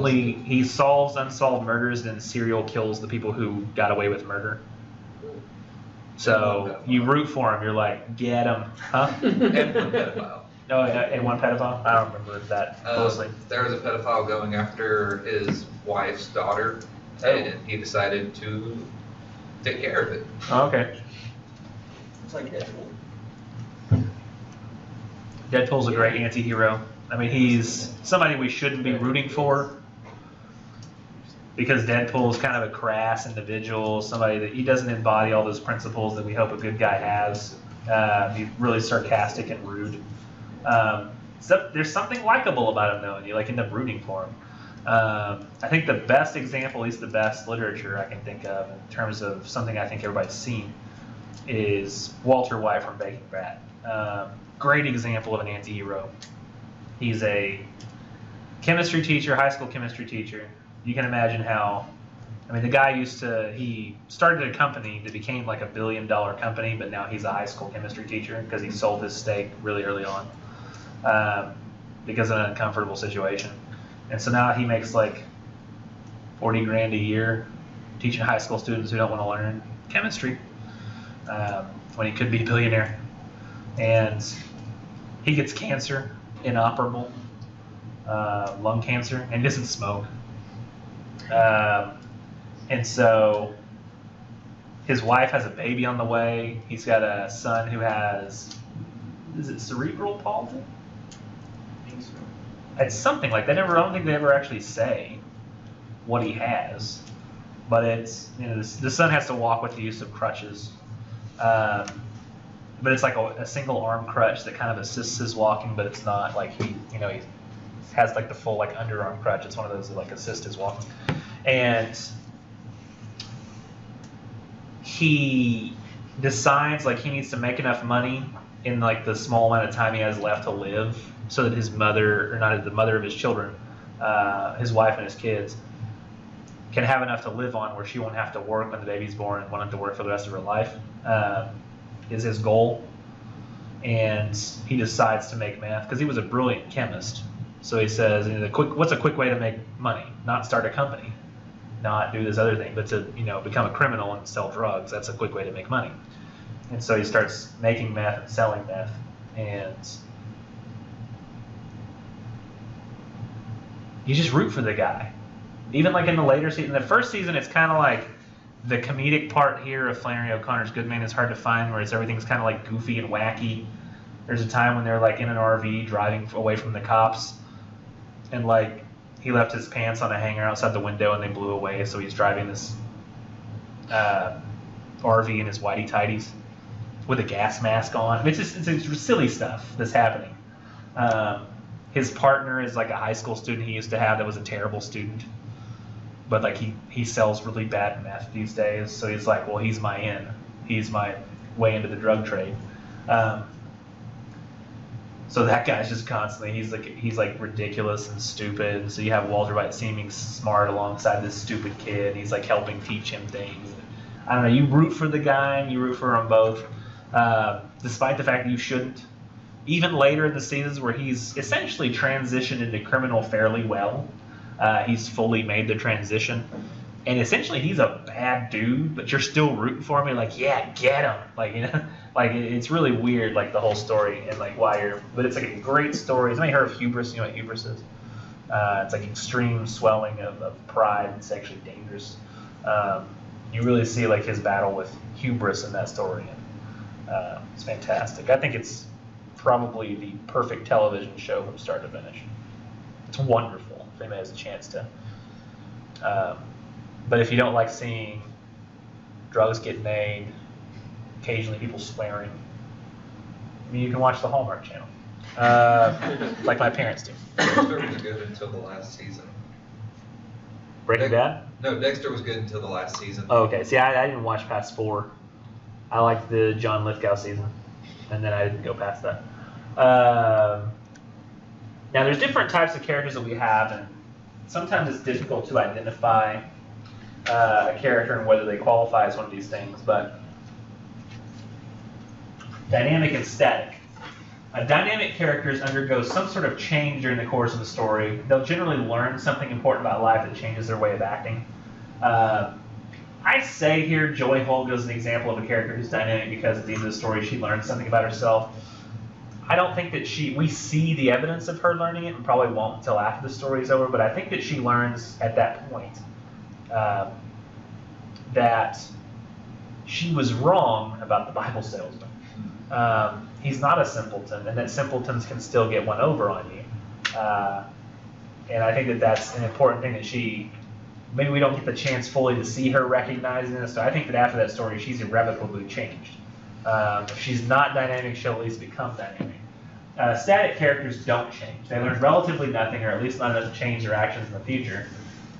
he solves unsolved murders, and then serial kills the people who got away with murder. So you root for him. You're like, get him, huh? And one pedophile. Oh, yeah, and one pedophile? I don't remember that closely. There was a pedophile going after his wife's daughter, and he decided to take care of it. Oh, okay. It's like Deadpool. Deadpool's a great anti-hero. He's somebody we shouldn't be rooting for, because Deadpool's kind of a crass individual, somebody that he doesn't embody all those principles that we hope a good guy has. He's really sarcastic and rude. So there's something likable about him, though, and you end up rooting for him. I think the best example, at least the best literature I can think of in terms of something I think everybody's seen, is Walter White from Breaking Bad. Great example of an anti-hero. He's a chemistry teacher, high school chemistry teacher. You can imagine how, the guy he started a company that became like $1 billion company, but now he's a high school chemistry teacher because he sold his stake really early on because of an uncomfortable situation. And so now he makes like $40,000 a year teaching high school students who don't want to learn chemistry when he could be a billionaire. and he gets cancer, inoperable lung cancer, and he doesn't smoke. And so his wife has a baby on the way. He's got a son who has, is it cerebral palsy? I think so. It's something like that. I don't think they ever actually say what he has. But it's, the son has to walk with the use of crutches. But it's like a single arm crutch that kind of assists his walking, but it's not like he has like the full like underarm crutch. It's one of those that like assist his walking. And he decides like he needs to make enough money in like the small amount of time he has left to live so that his mother, or not the mother of his children, his wife and his kids, can have enough to live on where she won't have to work when the baby's born and won't have to work for the rest of her life, is his goal. And he decides to make meth because he was a brilliant chemist. So he says, what's a quick way to make money? Not start a company, not do this other thing, but to become a criminal and sell drugs. That's a quick way to make money. And so he starts making meth and selling meth, and you just root for the guy. Even like in the later season, the first season, it's kind of like the comedic part here of Flannery O'Connor's Goodman is hard to find, where everything's kind of like goofy and wacky. There's a time when they're like in an RV driving away from the cops, and like he left his pants on a hanger outside the window and they blew away, so he's driving this RV in his whitey tighties with a gas mask on. It's silly stuff that's happening. His partner is like a high school student he used to have that was a terrible student, but like he sells really bad meth these days, so he's like, well, he's my in. He's my way into the drug trade. So that guy's just constantly, he's like ridiculous and stupid. So you have Walter White seeming smart alongside this stupid kid. He's like helping teach him things. I don't know, you root for the guy and you root for them both, despite the fact that you shouldn't. Even later in the seasons where he's essentially transitioned into criminal fairly well, he's fully made the transition. And essentially he's a bad dude, but you're still rooting for him. You're like, yeah, get him. Like, like it's really weird, like the whole story and like why you're, but it's like a great story. Has anybody heard of hubris? You know what hubris is? It's like extreme swelling of pride. It's actually dangerous. You really see like his battle with hubris in that story. And it's fantastic. I think it's probably the perfect television show from start to finish. It's wonderful if anybody has a chance to. But if you don't like seeing drugs get made, occasionally people swearing, I mean, you can watch the Hallmark Channel, like my parents do. Dexter was good until the last season. Breaking Bad? No, Dexter was good until the last season. Oh, okay. See, I didn't watch past 4. I liked the John Lithgow season, and then I didn't go past that. Now, there's different types of characters that we have, and sometimes it's difficult to identify a character and whether they qualify as one of these things, but dynamic and static. Dynamic characters undergo some sort of change during the course of the story. They'll generally learn something important about life that changes their way of acting. I say here Joy Holga is an example of a character who's dynamic because at the end of the story she learns something about herself. I don't think that we see the evidence of her learning it and probably won't until after the story is over, but I think that she learns at that point that she was wrong about the Bible salesman. He's not a simpleton, and that simpletons can still get one over on you. And I think that that's an important thing that maybe we don't get the chance fully to see her recognizing this. So I think that after that story, she's irrevocably changed. If she's not dynamic, she'll at least become dynamic. Static characters don't change. They learn relatively nothing, or at least not enough to change their actions in the future.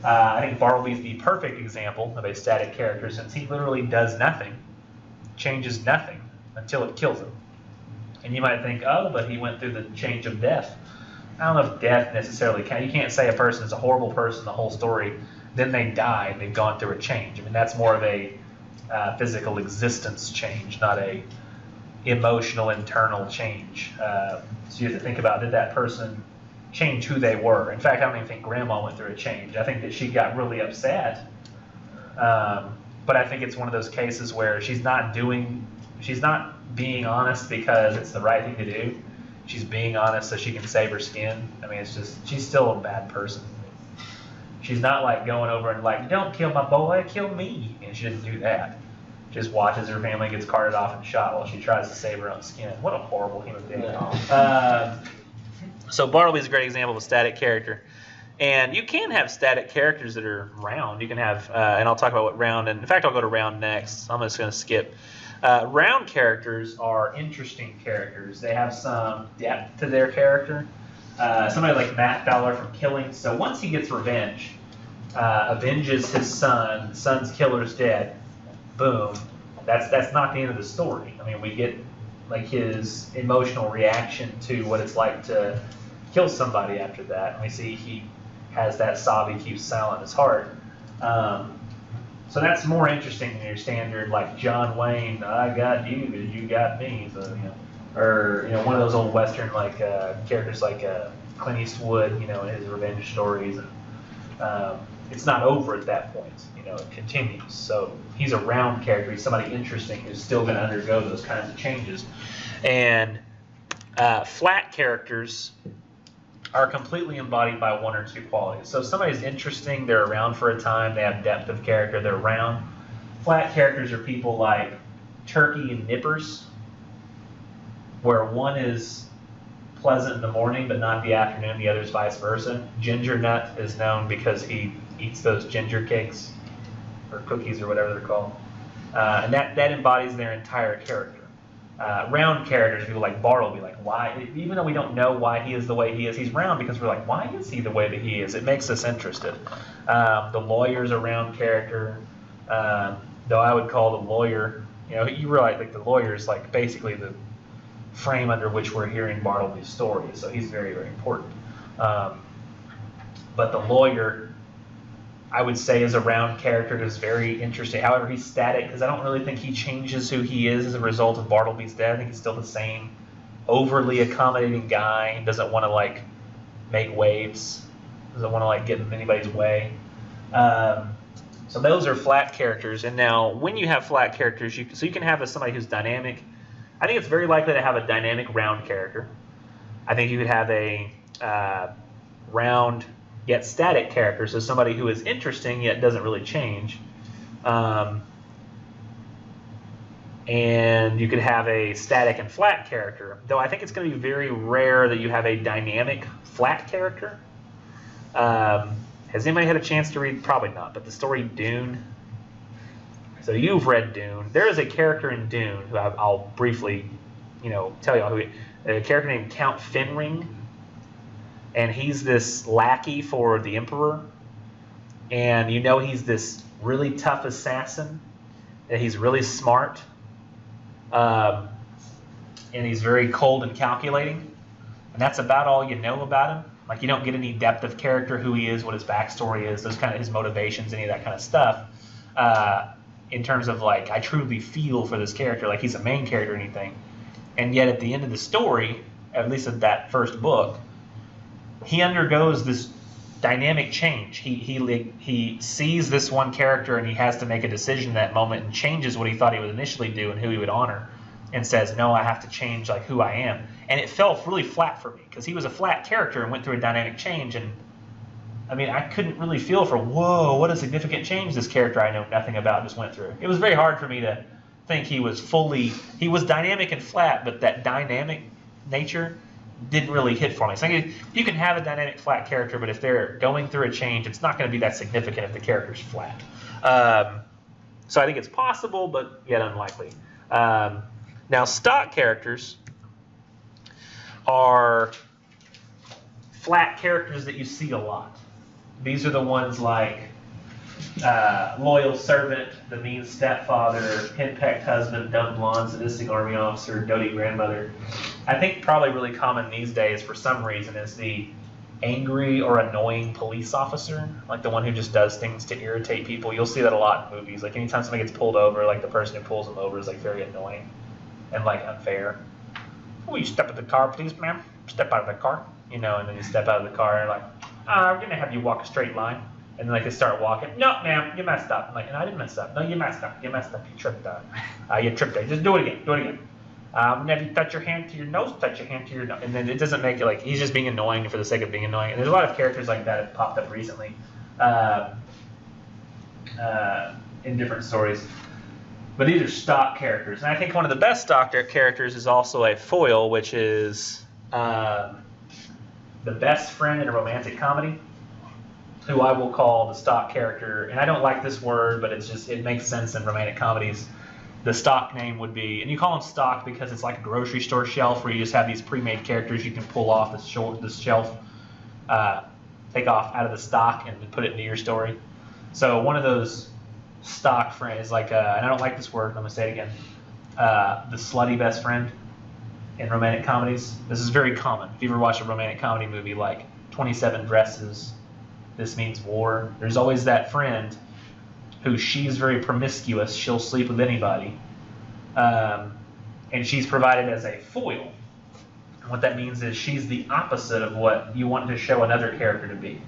I think Bartleby is the perfect example of a static character, since he literally does nothing, changes nothing, until it kills him. And you might think, oh, but he went through the change of death. I don't know if death necessarily can. You can't say a person is a horrible person the whole story, then they die and they've gone through a change. I mean, that's more of a physical existence change, not a emotional internal change. So you have to think about, did that person change who they were? In fact, I don't even think Grandma went through a change. I think that she got really upset. But I think it's one of those cases where she's not doing she's not being honest because it's the right thing to do. She's being honest so she can save her skin. I mean, it's just, she's still a bad person. She's not like going over and like, don't kill my boy, kill me. And she doesn't do that. Just watches her family gets carted off and shot while she tries to save her own skin. What a horrible human being. So Bartleby's a great example of a static character. And you can have static characters that are round. You can have, and I'll talk about what round, and in fact, I'll go to round next. I'm just going to skip. Round characters are interesting characters. They have some depth to their character. Somebody like Matt Fowler from Killing. So once he gets revenge, avenges his son, the son's killer's dead, boom. That's not the end of the story. I mean, we get like his emotional reaction to what it's like to kill somebody after that. And we see he has that sob he keeps silent in his heart. So that's more interesting than your standard like John Wayne, I got you, you got me. So, you know, or you know, one of those old Western like characters like Clint Eastwood, you know, in his revenge stories, and it's not over at that point. You know, it continues. So he's a round character. He's somebody interesting who's still going to undergo those kinds of changes. And flat characters are completely embodied by one or two qualities. So if somebody's interesting, they're around for a time, they have depth of character, they're round. Flat characters are people like Turkey and Nippers, where one is pleasant in the morning but not the afternoon, the other is vice versa. Ginger Nut is known because he eats those ginger cakes or cookies or whatever they're called. And that embodies their entire character. Round characters, people like Bartleby, like why, even though we don't know why he is the way he is, he's round because we're like, why is he the way that he is? It makes us interested. The lawyer's a round character, though I would call the lawyer, you know, you realize like the lawyer is like basically the frame under which we're hearing Bartleby's story, so he's very, very important. But the lawyer, I would say, is a round character who's very interesting. However, he's static because I don't really think he changes who he is as a result of Bartleby's death. I think he's still the same overly accommodating guy. He doesn't want to like make waves. Doesn't want to like get in anybody's way. So those are flat characters. And now when you have flat characters, you can have somebody who's dynamic. I think it's very likely to have a dynamic round character. I think you could have a round yet static character, so somebody who is interesting yet doesn't really change. And you could have a static and flat character, though I think it's going to be very rare that you have a dynamic flat character. Has anybody had a chance to read? Probably not, but the story Dune. So you've read Dune. There is a character in Dune who I'll briefly, you know, tell you all who. A character named Count Fenring. And he's this lackey for the Emperor. And you know he's this really tough assassin. And he's really smart. And he's very cold and calculating. And that's about all you know about him. Like you don't get any depth of character, who he is, what his backstory is, those kind of his motivations, any of that kind of stuff. In terms of like, I truly feel for this character, like he's a main character or anything. And yet at the end of the story, at least of that first book, he undergoes this dynamic change. He sees this one character and he has to make a decision in that moment and changes what he thought he would initially do and who he would honor, and says, no, I have to change like who I am. And it fell really flat for me because he was a flat character and went through a dynamic change. And I mean, I couldn't really feel for, whoa, what a significant change this character I know nothing about just went through. It was very hard for me to think he was dynamic and flat, but that dynamic nature didn't really hit for me. So you can have a dynamic flat character, but if they're going through a change, it's not going to be that significant if the character's flat. So I think it's possible, but yet unlikely. Now, stock characters are flat characters that you see a lot. These are the ones like loyal servant, the mean stepfather, henpecked husband, dumb blonde, sadistic army officer, doty grandmother. I think probably really common these days for some reason is the angry or annoying police officer, like the one who just does things to irritate people. You'll see that a lot in movies. Like anytime somebody gets pulled over, like the person who pulls them over is like very annoying and like unfair. Will you step out of the car, please, ma'am? Step out of the car. You know, and then you step out of the car and like, I'm going to have you walk a straight line. And then like they start walking. No, ma'am, you messed up. I'm like, no, I didn't mess up. No, you messed up. You messed up. You tripped up. You tripped up. Just do it again. Do it again. Whenever you touch your hand to your nose, touch your hand to your nose. And then it doesn't make it like he's just being annoying for the sake of being annoying. And there's a lot of characters like that have popped up recently in different stories. But these are stock characters. And I think one of the best stock characters is also a foil, which is the best friend in a romantic comedy, who I will call the stock character. And I don't like this word, but it makes sense in romantic comedies. The stock name would be, and you call them stock because it's like a grocery store shelf where you just have these pre-made characters you can pull off the shelf, take off out of the stock and put it into your story. So one of those stock friends is like, and I don't like this word, I'm going to say it again, the slutty best friend in romantic comedies. This is very common. If you ever watch a romantic comedy movie like 27 Dresses, This Means War, there's always that friend who she's very promiscuous, she'll sleep with anybody, and she's provided as a foil. And what that means is she's the opposite of what you want to show another character to be.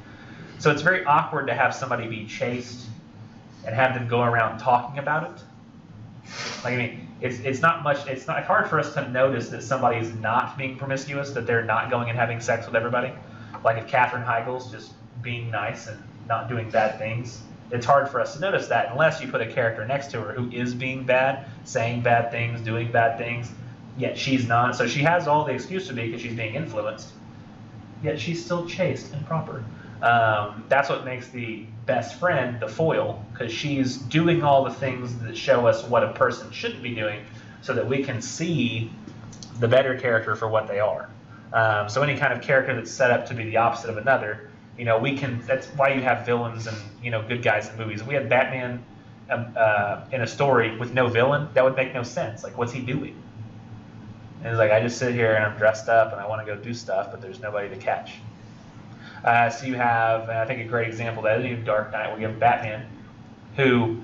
So it's very awkward to have somebody be chaste and have them go around talking about it. Like, I mean, it's not hard for us to notice that somebody's not being promiscuous, that they're not going and having sex with everybody. Like if Katherine Heigl's just being nice and not doing bad things, it's hard for us to notice that unless you put a character next to her who is being bad, saying bad things, doing bad things, yet she's not. So she has all the excuse to be because she's being influenced, yet she's still chaste and proper. That's what makes the best friend the foil, because she's doing all the things that show us what a person shouldn't be doing so that we can see the better character for what they are. So any kind of character that's set up to be the opposite of another, that's why you have villains and, good guys in movies. If we had Batman in a story with no villain, that would make no sense. Like, what's he doing? And it's like, I just sit here and I'm dressed up and I want to go do stuff, but there's nobody to catch. So you have, and I think a great example of that is Dark Knight, where you have Batman, who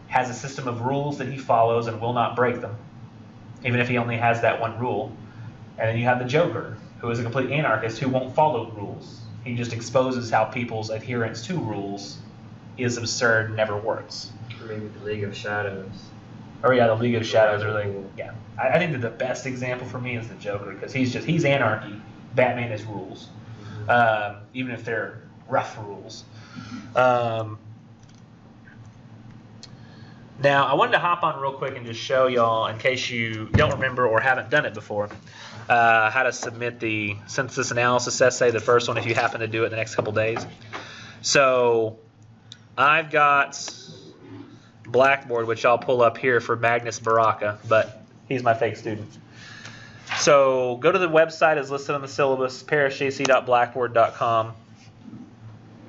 has a system of rules that he follows and will not break them, even if he only has that one rule. And then you have the Joker, who is a complete anarchist who won't follow rules. He just exposes how people's adherence to rules is absurd and never works. Or maybe the League of Shadows. Oh yeah, the League of Shadows are like, yeah. I think that the best example for me is the Joker, because he's anarchy. Batman is rules, even if they're rough rules. Now I wanted to hop on real quick and just show y'all, in case you don't remember or haven't done it before, how to submit the synthesis analysis essay, the first one, if you happen to do it in the next couple days. So I've got Blackboard, which I'll pull up here for Magnus Baraka, but he's my fake student. So go to the website as listed on the syllabus, parishjc.blackboard.com.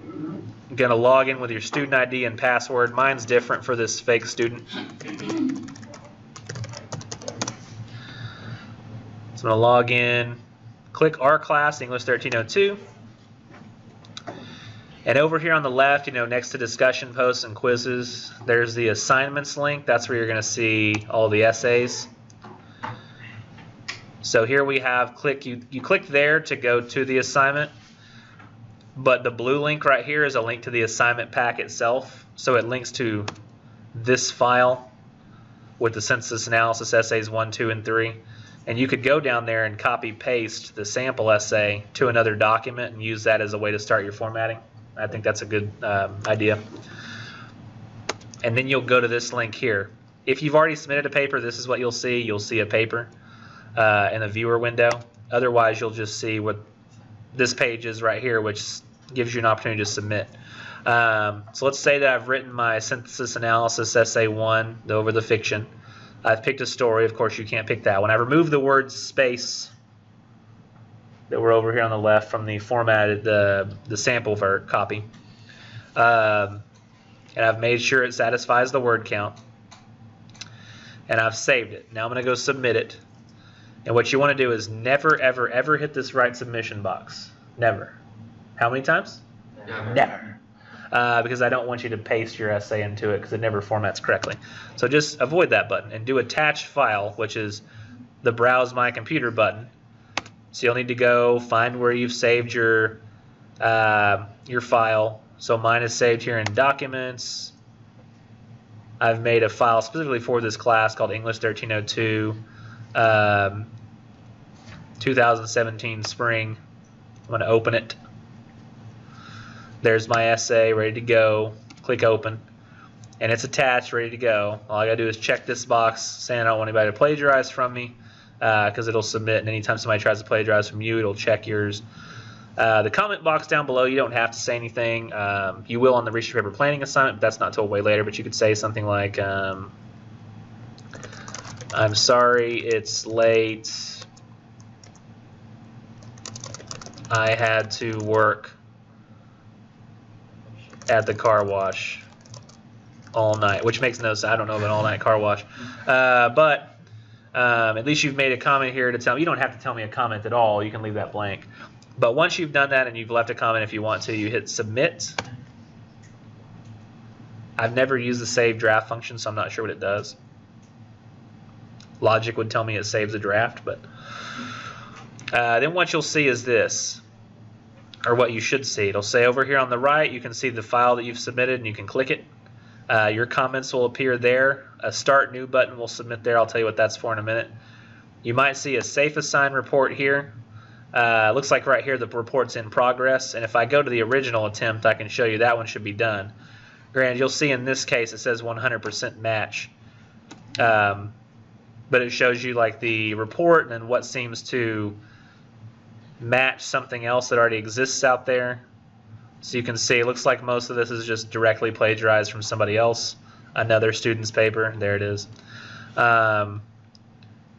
You're going to log in with your student ID and password. Mine's different for this fake student. So I'm going to log in, click our class, English 1302. And over here on the left, next to discussion posts and quizzes, there's the assignments link. That's where you're going to see all the essays. So here we have you click there to go to the assignment, but the blue link right here is a link to the assignment pack itself. So it links to this file with the synthesis analysis essays 1, 2, and 3. And you could go down there and copy paste the sample essay to another document and use that as a way to start your formatting. I think that's a good idea. And then you'll go to this link here. If you've already submitted a paper, this is what you'll see. You'll see a paper in the viewer window. Otherwise, you'll just see what this page is right here, which gives you an opportunity to submit. So let's say that I've written my synthesis analysis essay 1 over the fiction. I've picked a story. Of course, you can't pick that one. I removed the word space that were over here on the left from the formatted the sample copy, and I've made sure it satisfies the word count, and I've saved it. Now I'm going to go submit it. And what you want to do is never, ever, ever hit this write submission box. Never. How many times? Never. Because I don't want you to paste your essay into it because it never formats correctly. So just avoid that button and do attach file, which is the browse my computer button. So you'll need to go find where you've saved your file, So mine is saved here in Documents. I've made a file specifically for this class called English 1302, 2017 spring. I'm going to open it. There's my essay ready to go. Click open. And it's attached, ready to go. All I got to do is check this box saying I don't want anybody to plagiarize from me, because it'll submit, and anytime somebody tries to plagiarize from you, it'll check yours. The comment box down below, you don't have to say anything. You will on the research paper planning assignment, but that's not till way later. But you could say something like, I'm sorry it's late. I had to work at the car wash all night, which makes no sense. I don't know of an all-night car wash. But at least you've made a comment here to tell me. You don't have to tell me a comment at all. You can leave that blank. But once you've done that and you've left a comment, if you want to, you hit submit. I've never used the save draft function, so I'm not sure what it does. Logic would tell me it saves a draft, but then what you'll see is this, or what you should see. It'll say over here on the right, you can see the file that you've submitted, and you can click it. Your comments will appear there. A Start New button will submit there. I'll tell you what that's for in a minute. You might see a Safe Assign report here. Looks like right here the report's in progress, and if I go to the original attempt, I can show you that one should be done. Granted, you'll see in this case it says 100% match, but it shows you like the report and then what seems to match something else that already exists out there. So you can see it looks like most of this is just directly plagiarized from somebody else, another student's paper. There it is.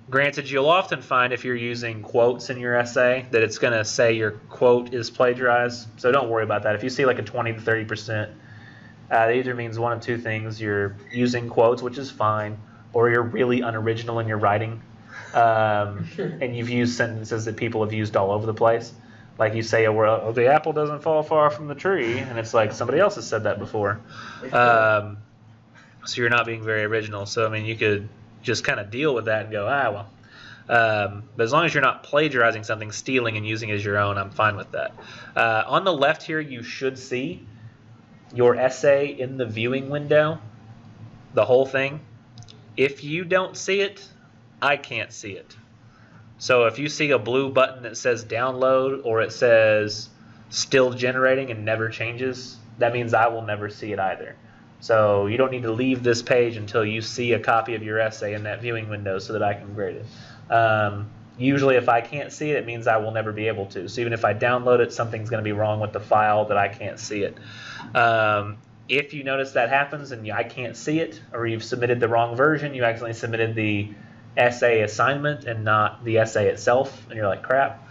Granted, you'll often find if you're using quotes in your essay that it's going to say your quote is plagiarized. So don't worry about that. If you see like a 20 to 30%, that either means one of two things. You're using quotes, which is fine, or you're really unoriginal in your writing. And you've used sentences that people have used all over the place. Like you say, oh, the apple doesn't fall far from the tree, and it's like somebody else has said that before. So you're not being very original. So, I mean, you could just kind of deal with that and go, well. But as long as you're not plagiarizing something, stealing and using it as your own, I'm fine with that. On the left here, you should see your essay in the viewing window, the whole thing. If you don't see it, I can't see it. So if you see a blue button that says download or it says still generating and never changes, that means I will never see it either. So you don't need to leave this page until you see a copy of your essay in that viewing window so that I can grade it. Usually if I can't see it, it means I will never be able to. So even if I download it, something's going to be wrong with the file that I can't see it. If you notice that happens and I can't see it, or you've submitted the wrong version, you accidentally submitted the essay assignment and not the essay itself, and you're like, crap,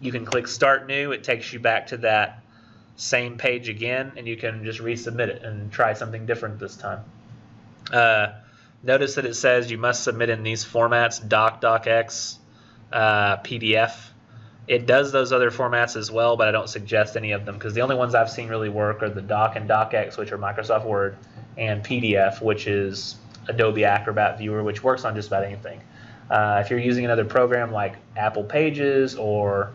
you can click Start New. It takes you back to that same page again, and you can just resubmit it and try something different this time. Notice that it says you must submit in these formats, doc, docx, PDF. It does those other formats as well, but I don't suggest any of them because the only ones I've seen really work are the doc and docx, which are Microsoft Word, and PDF, which is Adobe Acrobat Viewer, which works on just about anything. If you're using another program like Apple Pages or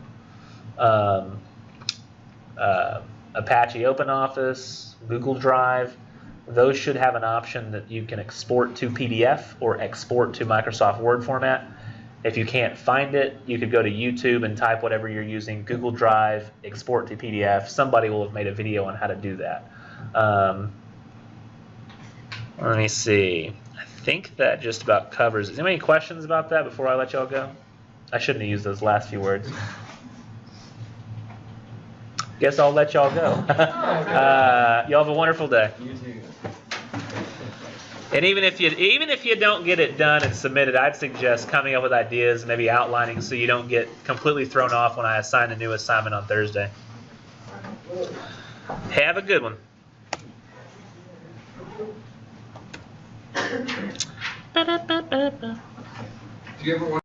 Apache OpenOffice, Google Drive, those should have an option that you can export to PDF or export to Microsoft Word format. If you can't find it, you could go to YouTube and type whatever you're using, Google Drive, export to PDF. Somebody will have made a video on how to do that. Let me see. I think that just about covers it. Is there any questions about that before I let y'all go? I shouldn't have used those last few words. Guess I'll let y'all go. Y'all have a wonderful day. You too. And even if you don't get it done and submitted, I'd suggest coming up with ideas, maybe outlining, so you don't get completely thrown off when I assign a new assignment on Thursday. Have a good one. Do you ever want